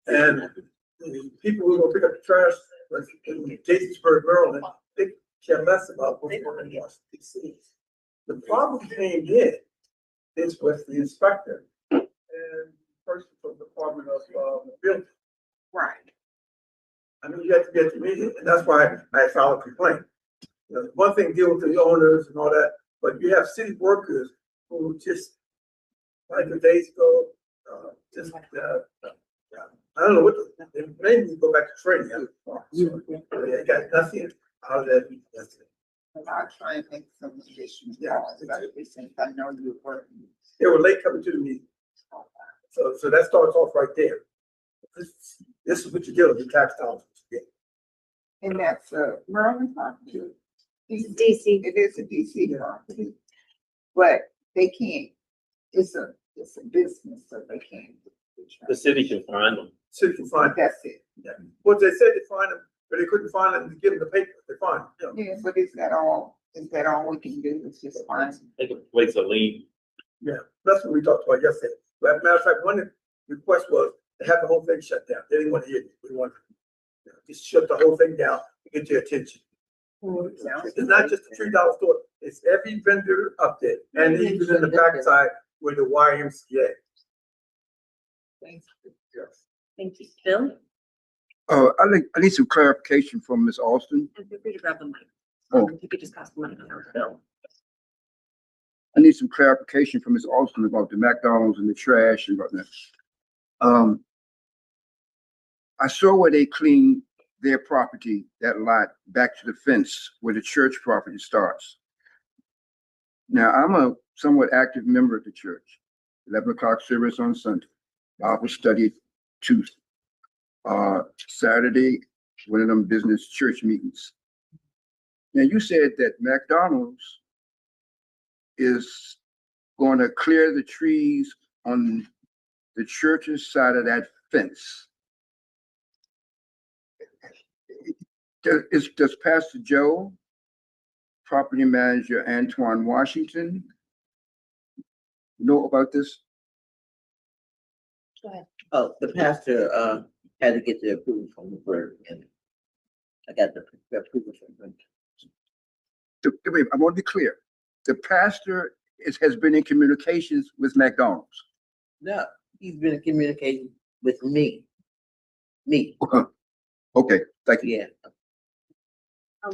And the people who go pick up the trash in Gaithersburg, Maryland, they care less about what's going on in Washington, D.C. The problem came in is with the inspector and the person from the Department of Building. Right. I mean, you have to get to meeting, and that's why I filed a complaint. You know, one thing deal with the owners and all that, but you have city workers who just, like a days ago, I don't know what, they made me go back to training. They got nothing out of that. I'll try and make some additional calls about it since I know you're working. They were late coming to the meeting. So that starts off right there. This is what you get with the tax dollars. And that's Maryland property. It's DC. It is a DC property, but they can't. It's a business, so they can't. The city can find them. City can find them. That's it. Yeah. Well, they said they find them, but they couldn't find them to give them the paper. They find them. Yeah, but is that all? Is that all we can do? Is just find? They can place a lien. Yeah, that's what we talked about yesterday. But matter of fact, one request was to have the whole thing shut down. They didn't want to hear it. We want to just shut the whole thing down to get your attention. It's not just the $3 store. It's every vendor up there, and even in the backside with the YMCA. Thanks. Thank you. Bill? I need some clarification from Ms. Austin. And feel free to grab the mic. Oh. You could just pass the mic over to Bill. I need some clarification from Ms. Austin about the McDonald's and the trash and about that. I saw where they cleaned their property, that lot, back to the fence where the church property starts. Now, I'm a somewhat active member of the church. 11 o'clock service on Sunday. Bible study Tuesday. Saturday, one of them business church meetings. Now, you said that McDonald's is going to clear the trees on the church's side of that fence. Does Pastor Joe, property manager Antoine Washington, know about this? Go ahead. Oh, the pastor had to get the approval from the board, and I got the approval from him. Wait, I want to be clear. The pastor has been in communications with McDonald's. No, he's been in communication with me. Okay, thank you. Yeah.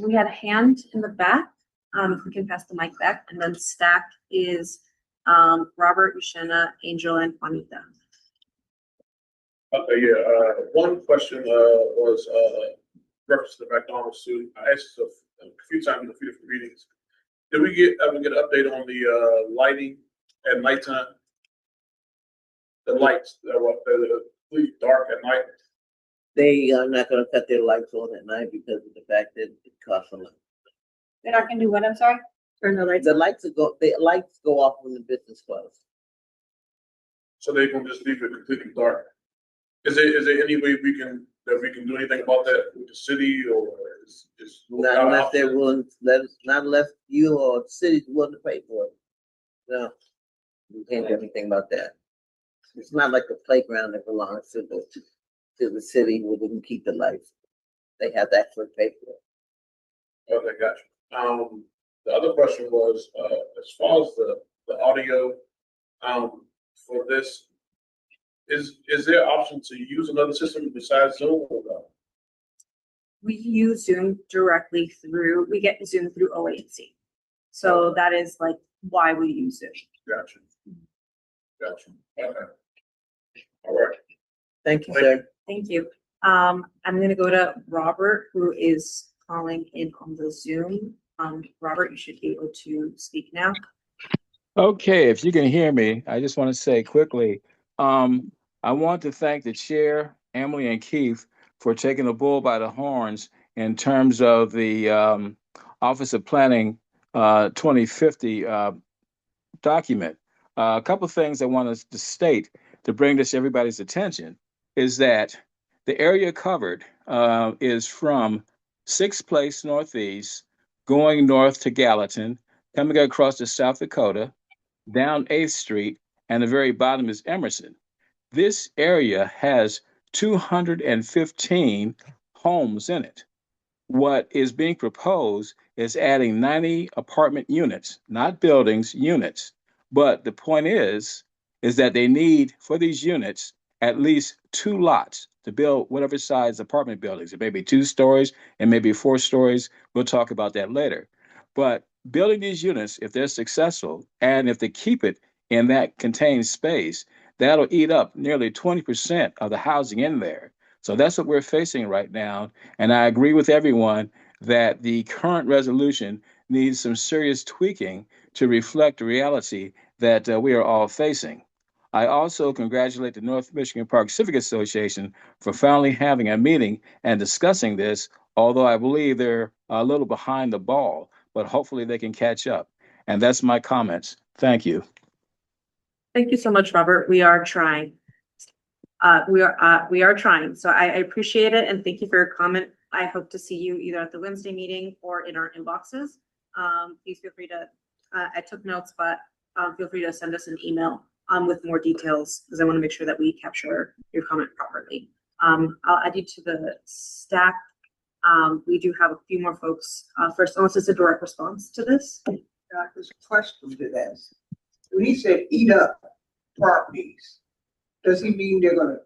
We had a hand in the back. If we can pass the mic back, and then stack is Robert, Ushenna, Angel, and Juanita. One question was reference to the McDonald's suit. I asked a few times in a few different meetings. Did we ever get an update on the lighting at nighttime? The lights that were dark at night. They are not going to cut their lights on at night because of the fact that it costs a lot. They're not gonna do what, I'm sorry? Turn the lights. The lights go off when the business closes. So they can just leave it completely dark. Is there any way we can do anything about that with the city, or is Not unless they're willing to let us, not unless you or the city's willing to pay for it. No, we can't do anything about that. It's not like the playground that belongs to the city where they can keep the lights. They have to actually pay for it. Okay, gotcha. The other question was, as far as the audio, for this, is there option to use another system besides Zoom or no? We use Zoom directly through, we get Zoom through ANC. So that is like why we use it. Gotcha. Gotcha. Okay. All right. Thank you, sir. Thank you. I'm gonna go to Robert, who is calling in on the Zoom. Robert, you should be able to speak now. Okay, if you can hear me, I just want to say quickly, I want to thank the chair, Emily and Keith, for taking the bull by the horns in terms of the Office of Planning 2050 document. A couple of things I want us to state to bring this to everybody's attention is that the area covered is from Sixth Place Northeast, going north to Gallatin, coming across to South Dakota, down 8th Street, and the very bottom is Emerson. This area has 215 homes in it. What is being proposed is adding 90 apartment units, not buildings, units. But the point is that they need for these units at least 2 lots to build whatever size apartment buildings. It may be 2 stories, and maybe 4 stories. We'll talk about that later. But building these units, if they're successful, and if they keep it in that contained space, that'll eat up nearly 20% of the housing in there. So that's what we're facing right now. And I agree with everyone that the current resolution needs some serious tweaking to reflect the reality that we are all facing. I also congratulate the North Michigan Park Civic Association for finally having a meeting and discussing this, although I believe they're a little behind the ball, but hopefully they can catch up. And that's my comments. Thank you. Thank you so much, Robert. We are trying. We are trying. So I appreciate it and thank you for your comment. I hope to see you either at the Wednesday meeting or in our inboxes. Please feel free to. I took notes, but feel free to send us an email with more details because I want to make sure that we capture your comment properly. I'll add you to the stack. We do have a few more folks. First, unless it's a direct response to this. There's a question to this. When he said eat up properties, does he mean they're gonna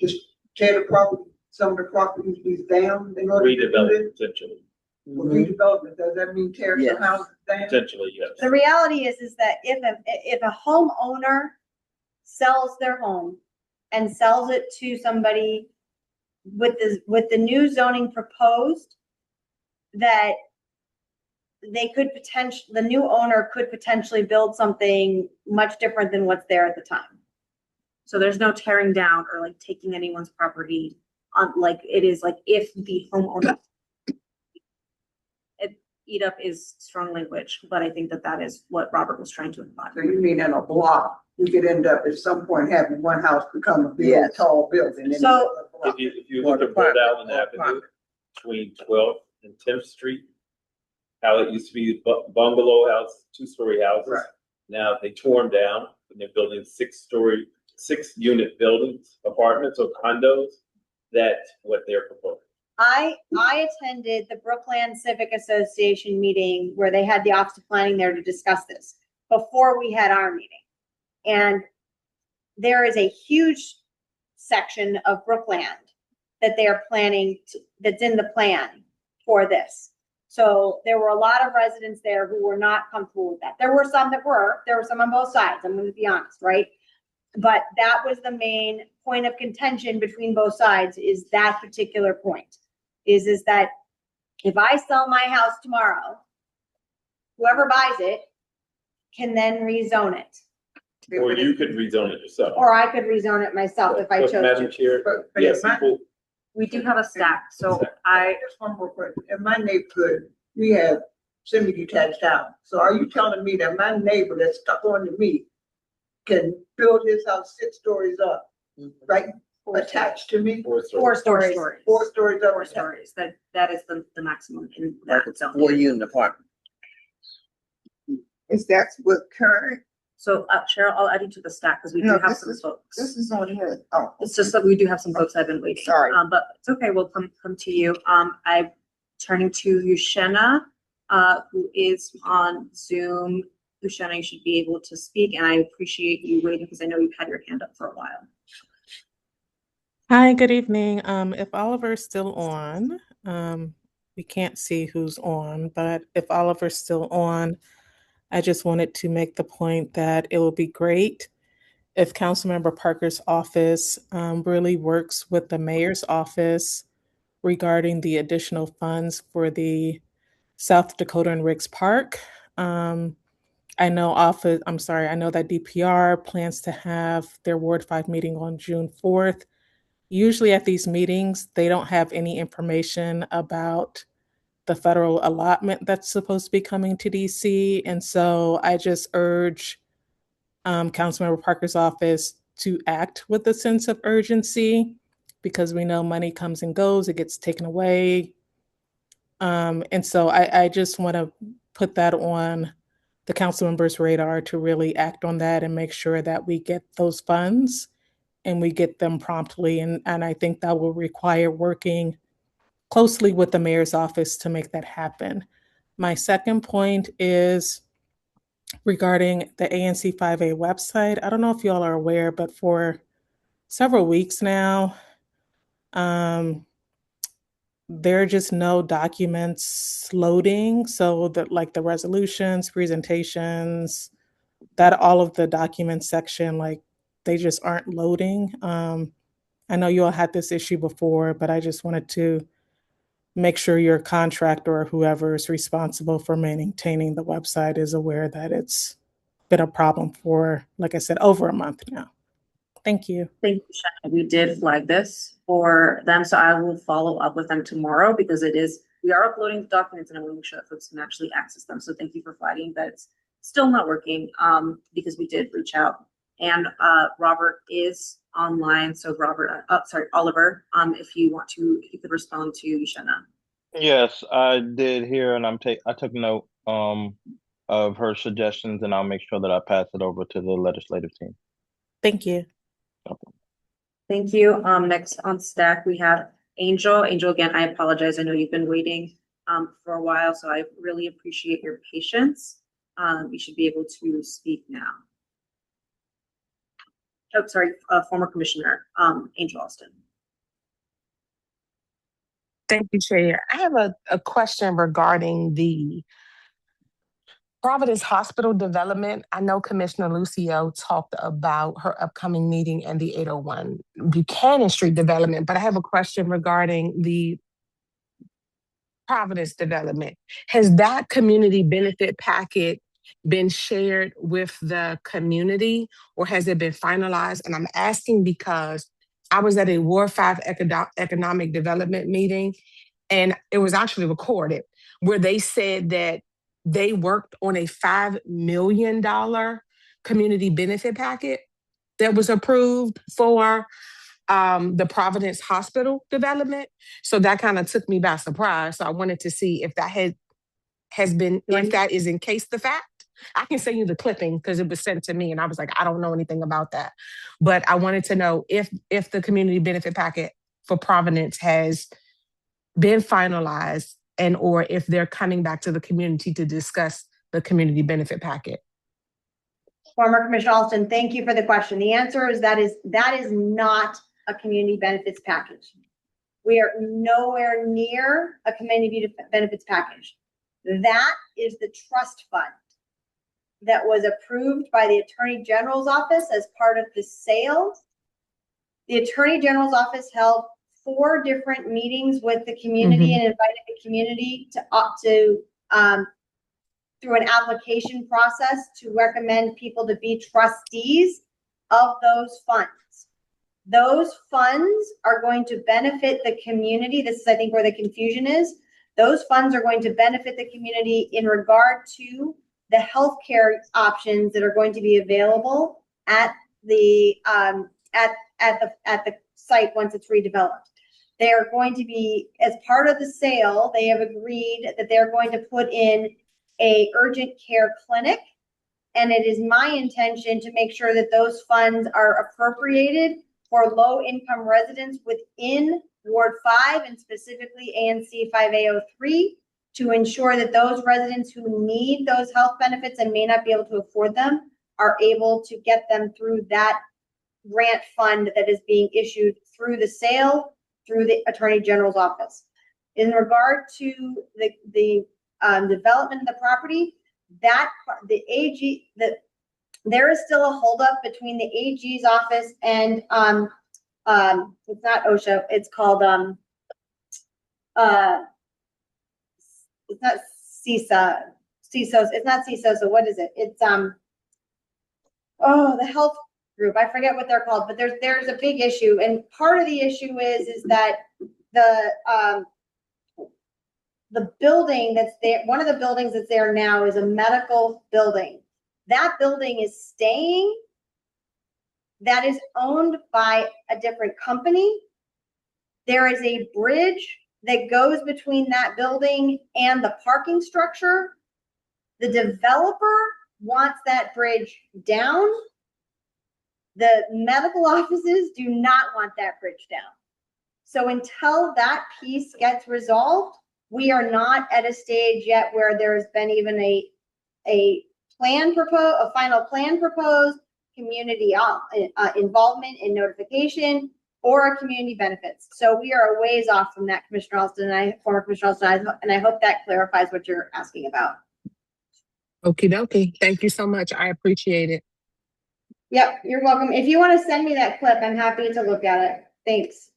just tear the property, some of the properties down in order to do Redevelopment, it? potentially. Well, redevelopment, does that mean tear some houses down? Potentially, yes. The reality is that if a homeowner sells their home and sells it to somebody with the new zoning proposed, that the new owner could potentially build something much different than what's there at the time. So there's no tearing down or like taking anyone's property on like it is like if the homeowner eat up is strong language, but I think that is what Robert was trying to imply. So you mean in a block, we could end up at some point having one house become a big tall building? So If you look at Rhode Island Avenue between 12th and 10th Street, how it used to be bungalow house, 2-story houses. Right. Now they tore them down and they're building 6-unit buildings, apartments or condos. That's what they're proposing. I attended the Brookland Civic Association meeting where they had the Office of Planning there to discuss this before we had our meeting. And there is a huge section of Brookland that they are planning that's in the plan for this. So there were a lot of residents there who were not comfortable with that. There were some on both sides, I'm going to be honest, right? But that was the main point of contention between both sides, is that particular point. Is that if I sell my house tomorrow, whoever buys it can then rezone it. Or you could rezone it yourself. Or I could rezone it myself if I chose Madam to. Chair, But yes, We do have a stack, so just one more question. In my neighborhood, we have semi-detached house. So are you telling me that my neighbor that's stuck on to me can build his house 6 stories up, right? Attached to me? 4 stories. 4 stories. 4 stories up. 4 stories. That is the maximum in that zone. 4-unit apartment. Is that what current? So Cheryl, I'll add you to the stack because we do have some folks. This is on here. Oh, It's just that we do have some folks that have been waiting. Sorry. But it's okay. We'll come to you. I'm turning to Yushena, who is on Zoom. Yushena, you should be able to speak, and I appreciate you waiting because I know you've had your hand up for a while. Hi, good evening. If Oliver's still on, we can't see who's on, but if Oliver's still on, I just wanted to make the point that it would be great if Councilmember Parker's office really works with the mayor's office regarding the additional funds for the South Dakota and Riggs Park. I know I know that DPR plans to have their Ward 5 meeting on June 4th. Usually at these meetings, they don't have any information about the federal allotment that's supposed to be coming to DC. And so I just urge Councilmember Parker's office to act with a sense of urgency because we know money comes and goes, it gets taken away. And so I just want to put that on the council members' radar to really act on that and make sure that we get those funds and we get them promptly. And I think that will require working closely with the mayor's office to make that happen. My second point is regarding the ANC 5A website. I don't know if y'all are aware, but for several weeks now, there are just no documents loading. So that like the resolutions, presentations, that all of the documents section, like they just aren't loading. I know you all had this issue before, but I just wanted to make sure your contractor or whoever is responsible for maintaining the website is aware that it's been a problem for, like I said, over a month now. Thank you. Thank you, Shannon. We did flag this for them, so I will follow up with them tomorrow because we are uploading the documents and I want to make sure that folks can actually access them. So thank you for flagging that it's still not working because we did reach out. And Robert is online. So Oliver, if you could respond to Shanna. Yes, I did hear, and I took note of her suggestions, and I'll make sure that I pass it over to the legislative team. Thank you. Okay. Thank you. Next on stack, we have Angel. Angel, again, I apologize. I know you've been waiting for a while, so I really appreciate your patience. You should be able to speak now. Oh, sorry, former Commissioner Angel Austin. Thank you, Chair. I have a question regarding the Providence Hospital development. I know Commissioner Lucio talked about her upcoming meeting and the 801 Buchanan Street development, but I have a question regarding the Providence development. Has that community benefit packet been shared with the community or has it been finalized? And I'm asking because I was at a Ward 5 economic development meeting and it was actually recorded where they said that they worked on a $5 million community benefit packet that was approved for the Providence Hospital development. So that kind of took me by surprise. So I wanted to see if that has been, if that is in case the fact. I can send you the clipping because it was sent to me and I was like, I don't know anything about that. But I wanted to know if the community benefit packet for Providence has been finalized and or if they're coming back to the community to discuss the community benefit packet. Former Commissioner Alston, thank you for the question. The answer is that is not a community benefits package. We are nowhere near a community benefits package. That is the trust fund that was approved by the Attorney General's office as part of the sale. The Attorney General's office held 4 different meetings with the community and invited the community to through an application process to recommend people to be trustees of those funds. Those funds are going to benefit the community. This is, I think, where the confusion is. Those funds are going to benefit the community in regard to the healthcare options that are going to be available at the site once it's redeveloped. They are going to be, as part of the sale, they have agreed that they're going to put in a urgent care clinic. And it is my intention to make sure that those funds are appropriated for low income residents within Ward 5 and specifically ANC 5A03 to ensure that those residents who need those health benefits and may not be able to afford them are able to get them through that grant fund that is being issued through the sale, through the Attorney General's office. In regard to the development of the property, that part, the AG, there is still a holdup between the AG's office and it's not OSHA, it's called it's not CISOs, it's not CISOs, so what is it? It's the health group. I forget what they're called, but there's a big issue, and part of the issue is that the building that's there, one of the buildings that's there now is a medical building. That building is staying. That is owned by a different company. There is a bridge that goes between that building and the parking structure. The developer wants that bridge down. The medical offices do not want that bridge down. So until that piece gets resolved, we are not at a stage yet where there's been even a plan proposed, a final plan proposed, community involvement and notification, or a community benefits. So we are a ways off from that, Commissioner Alston and former Commissioner Alston, and I hope that clarifies what you're asking about. Okie dokie. Thank you so much. I appreciate it. Yep, you're welcome. If you want to send me that clip, I'm happy to look at it. Thanks.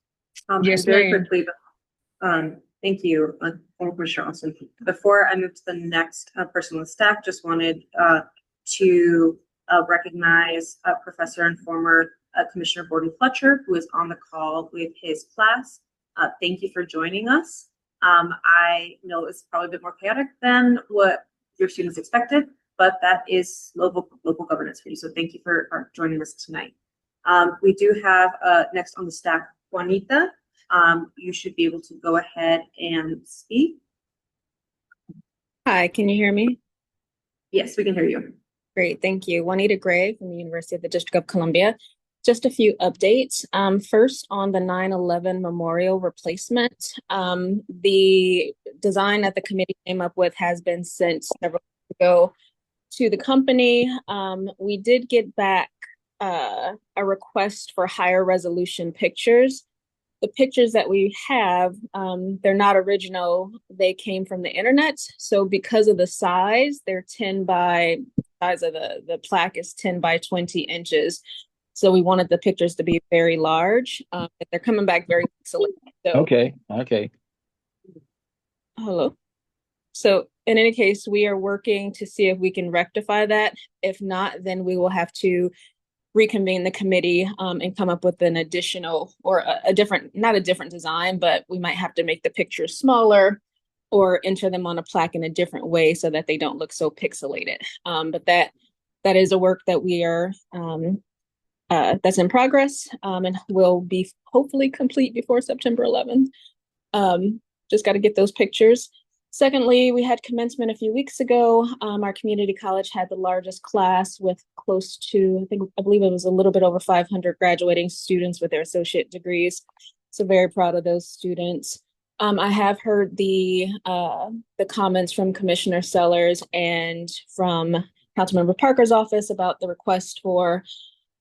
Yes, very ma'am. quickly, thank you, former Commissioner Alston. Before I move to the next person on the staff, just wanted to recognize Professor and former Commissioner Gordon Fletcher, who is on the call with his class. Thank you for joining us. I know it's probably a bit more chaotic than what your students expected, but that is local governance for you. So thank you for joining us tonight. We do have next on the staff, Juanita. You should be able to go ahead and speak. Hi, can you hear me? Yes, we can hear you. Great, thank you. Juanita Gray from the University of the District of Columbia. Just a few updates. First, on the 9/11 memorial replacement, the design that the committee came up with has been sent several weeks ago to the company. We did get back a request for higher resolution pictures. The pictures that we have, they're not original. They came from the internet. So because of the size, they're 10 by, size of the plaque is 10 by 20 inches. So we wanted the pictures to be very large. But they're coming back very pixelated. So, Okay. hello. So in any case, we are working to see if we can rectify that. If not, then we will have to reconvene the committee and come up with an additional or a different, not a different design, but we might have to make the pictures smaller or enter them on a plaque in a different way so that they don't look so pixelated. But that is a work that we are, that's in progress and will be hopefully complete before September 11th. Just got to get those pictures. Secondly, we had commencement a few weeks ago. Our community college had the largest class with close to, I believe it was a little bit over 500 graduating students with their associate degrees. So very proud of those students. I have heard the comments from Commissioner Sellers and from Councilmember Parker's office about the request for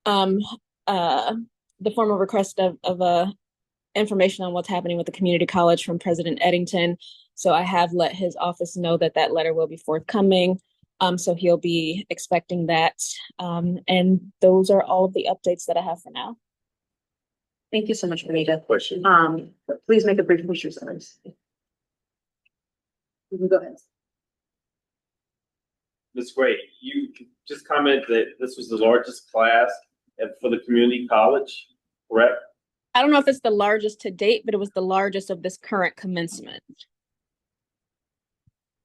the formal request of information on what's happening with the community college from President Eddington. So I have let his office know that that letter will be forthcoming. So he'll be expecting that. And those are all of the updates that I have for now. Thank you so much, Juanita. Question. Please make a brief picture summary. You can go ahead. Ms. Gray, you just commented that this was the largest class for the community college, correct? I don't know if it's the largest to date, but it was the largest of this current commencement.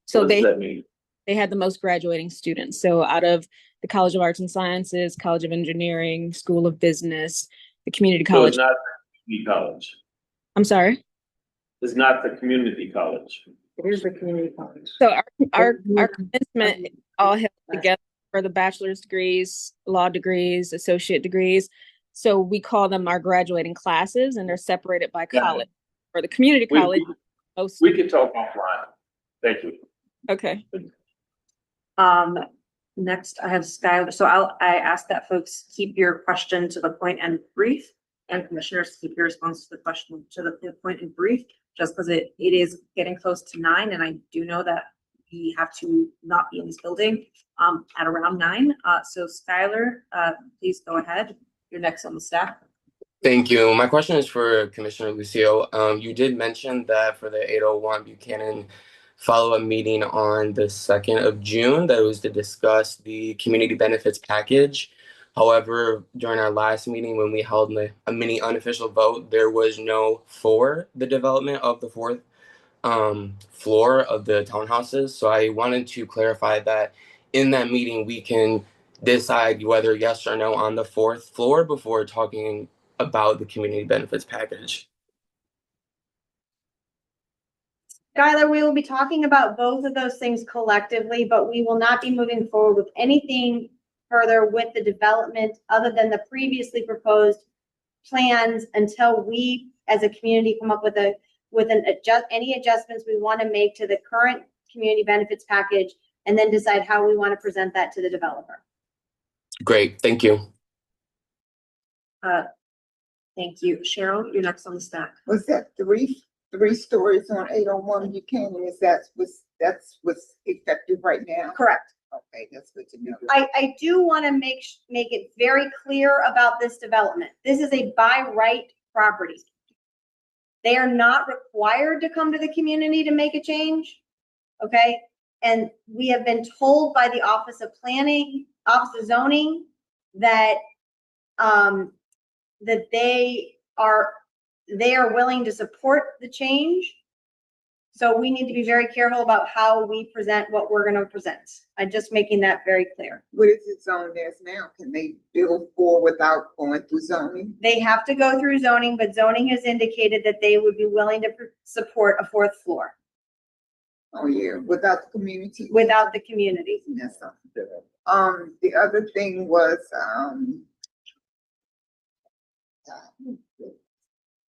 So what does that mean? They had the most graduating students. So out of the College of Arts and Sciences, College of Engineering, School of Business, the community college. So it's not the community college. I'm sorry? It's not the community college. It is the community college. So our commencement all held together for the bachelor's degrees, law degrees, associate degrees. So we call them our graduating classes, and they're separated by college. For the community college, we can talk offline. Thank you. Okay. Next, I have Skylar. So I ask that folks keep your question to the point and brief, and commissioners keep your response to the question to the point and brief, just because it is getting close to 9, and I do know that we have to not be in this building at around 9. So Skylar, please go ahead. You're next on the staff. Thank you. My question is for Commissioner Lucio. You did mention that for the 801 Buchanan follow-up meeting on the 2nd of June, that was to discuss the community benefits package. However, during our last meeting, when we held a mini unofficial vote, there was no for the development of the 4th floor of the townhouses. So I wanted to clarify that in that meeting, we can decide whether yes or no on the 4th floor before talking about the community benefits package. Skylar, we will be talking about both of those things collectively, but we will not be moving forward with anything further with the development other than the previously proposed plans until we as a community come up with any adjustments we want to make to the current community benefits package, and then decide how we want to present that to the developer. Great, thank you. Thank you. Cheryl, you're next on the stack. Was that three stories on 801 Buchanan? Is that's what's effective right now? Correct. Okay, that's good to know. I do want to make it very clear about this development. This is a by right property. They are not required to come to the community to make a change. Okay. And we have been told by the Office of Planning, Office of Zoning, that that they are willing to support the change. So we need to be very careful about how we present what we're going to present. I'm just making that very clear. What is it zoned as now? Can they build 4 without going through zoning? They have to go through zoning, but zoning has indicated that they would be willing to support a 4th floor. Oh yeah, without the community. Without the community. That's something different. The other thing was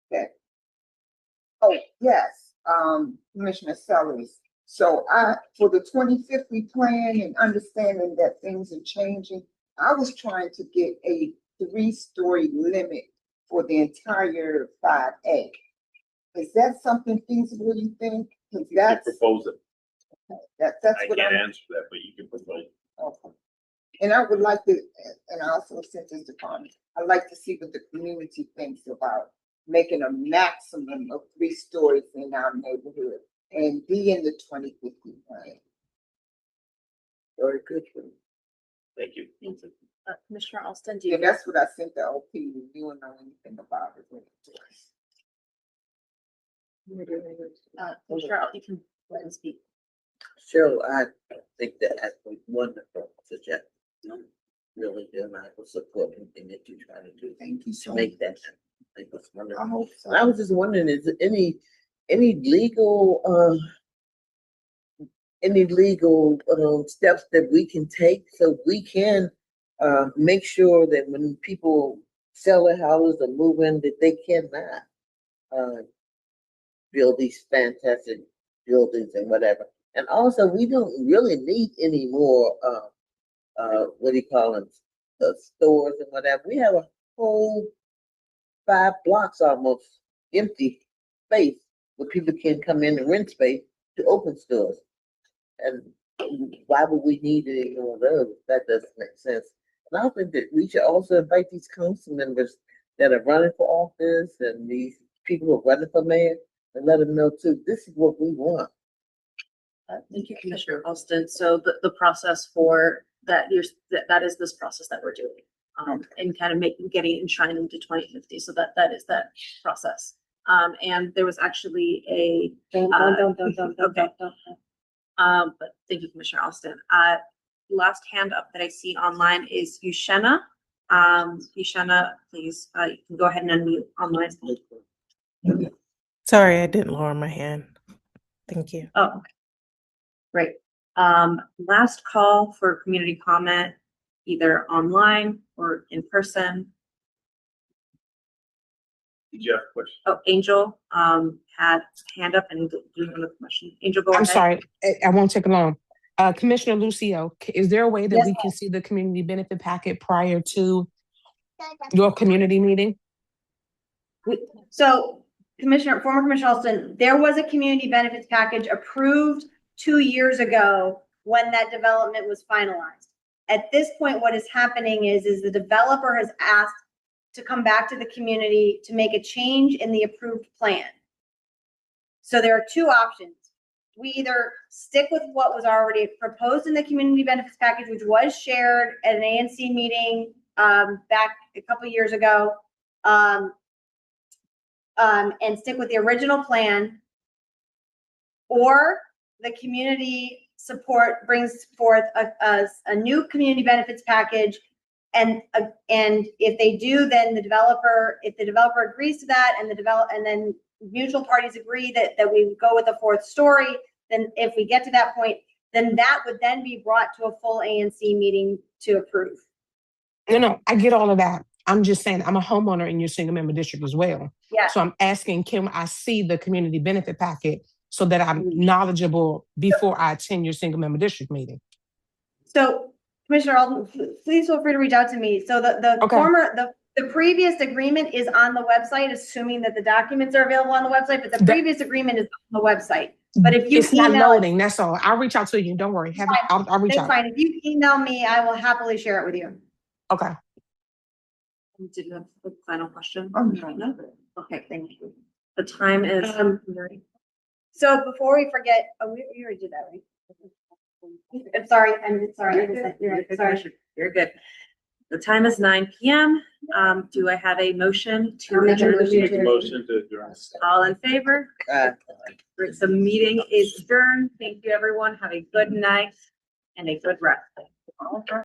that. Oh yes. Commissioner Sellers. So for the 2050 plan and understanding that things are changing, I was trying to get a 3-story limit for the entire 5A. Is that something feasible, you think? Because that's propose it. That's I what can't I'm, answer that, but you can propose it. okay. And I would like to, and I also sent this to Connie, I'd like to see what the community thinks about making a maximum of 3 stories in our neighborhood and be in the 2050 plan. Very good. Thank you. Thank you. Commissioner Alston, Yeah, that's what I sent the OP. You don't know anything about it. Commissioner, you can go ahead and speak. Cheryl, I think that that's a wonderful suggestion. Really do, and I will support anything that you try to do. Thank you so Make much. that happen. I think that's wonderful. I hope so. I was just wondering, is there any legal steps that we can take so we can make sure that when people sell their houses or move in, that they cannot build these fantastic buildings and whatever. And also, we don't really need any more what do you call them, stores and whatever. We have a whole 5 blocks almost empty space where people can come in and rent space to open stores. And why would we need any more of those? That doesn't make sense. And I think that we should also invite these council members that are running for office and these people who are running for mayor and let them know too, this is what we want. Thank you, Commissioner Alston. So the process for that, that is this process that we're doing, and kind of getting enshrined into 2050. So that is that process. And there was actually a okay. But thank you, Commissioner Alston. Last hand up that I see online is Yushena. Yushena, please, you can go ahead and unmute online. Sorry, I didn't lower my hand. Thank you. Oh, okay. Great. Last call for community comment, either online or in person. Did you have a question? Oh, Angel had hand up and doing another question. Angel, go ahead. I'm sorry, I won't take long. Commissioner Lucio, is there a way that we can see the community benefit packet prior to your community meeting? So former Commissioner Alston, there was a community benefits package approved 2 years ago when that development was finalized. At this point, what is happening is the developer has asked to come back to the community to make a change in the approved plan. So there are two options. We either stick with what was already proposed in the community benefits package, which was shared at an ANC meeting back a couple years ago, and stick with the original plan, or the community support brings forth a new community benefits package. And if they do, then if the developer agrees to that, and then mutual parties agree that we go with a fourth story, then if we get to that point, then that would then be brought to a full ANC meeting to approve. No, I get all of that. I'm just saying I'm a homeowner in your single member district as well. Yeah. So I'm asking, can I see the community benefit packet so that I'm knowledgeable before I attend your single member district meeting? So Commissioner Alden, please feel free to reach out to me. So the previous agreement is on the website, assuming that the documents are available on the website, but the previous agreement is on the website. But if you it's not loading, that's all. I'll reach out to you. Don't worry. I'll reach out. That's fine. If you email me, I will happily share it with you. Okay. Did you have a final question? No. Okay, thank you. The time is. So before we forget, we already did that, right? I'm sorry. You're good. The time is 9 p.m. Do I have a motion to adjourn the meeting? Motion to adjourn. All in favor? The meeting is adjourned. Thank you, everyone. Have a good night and a good rest.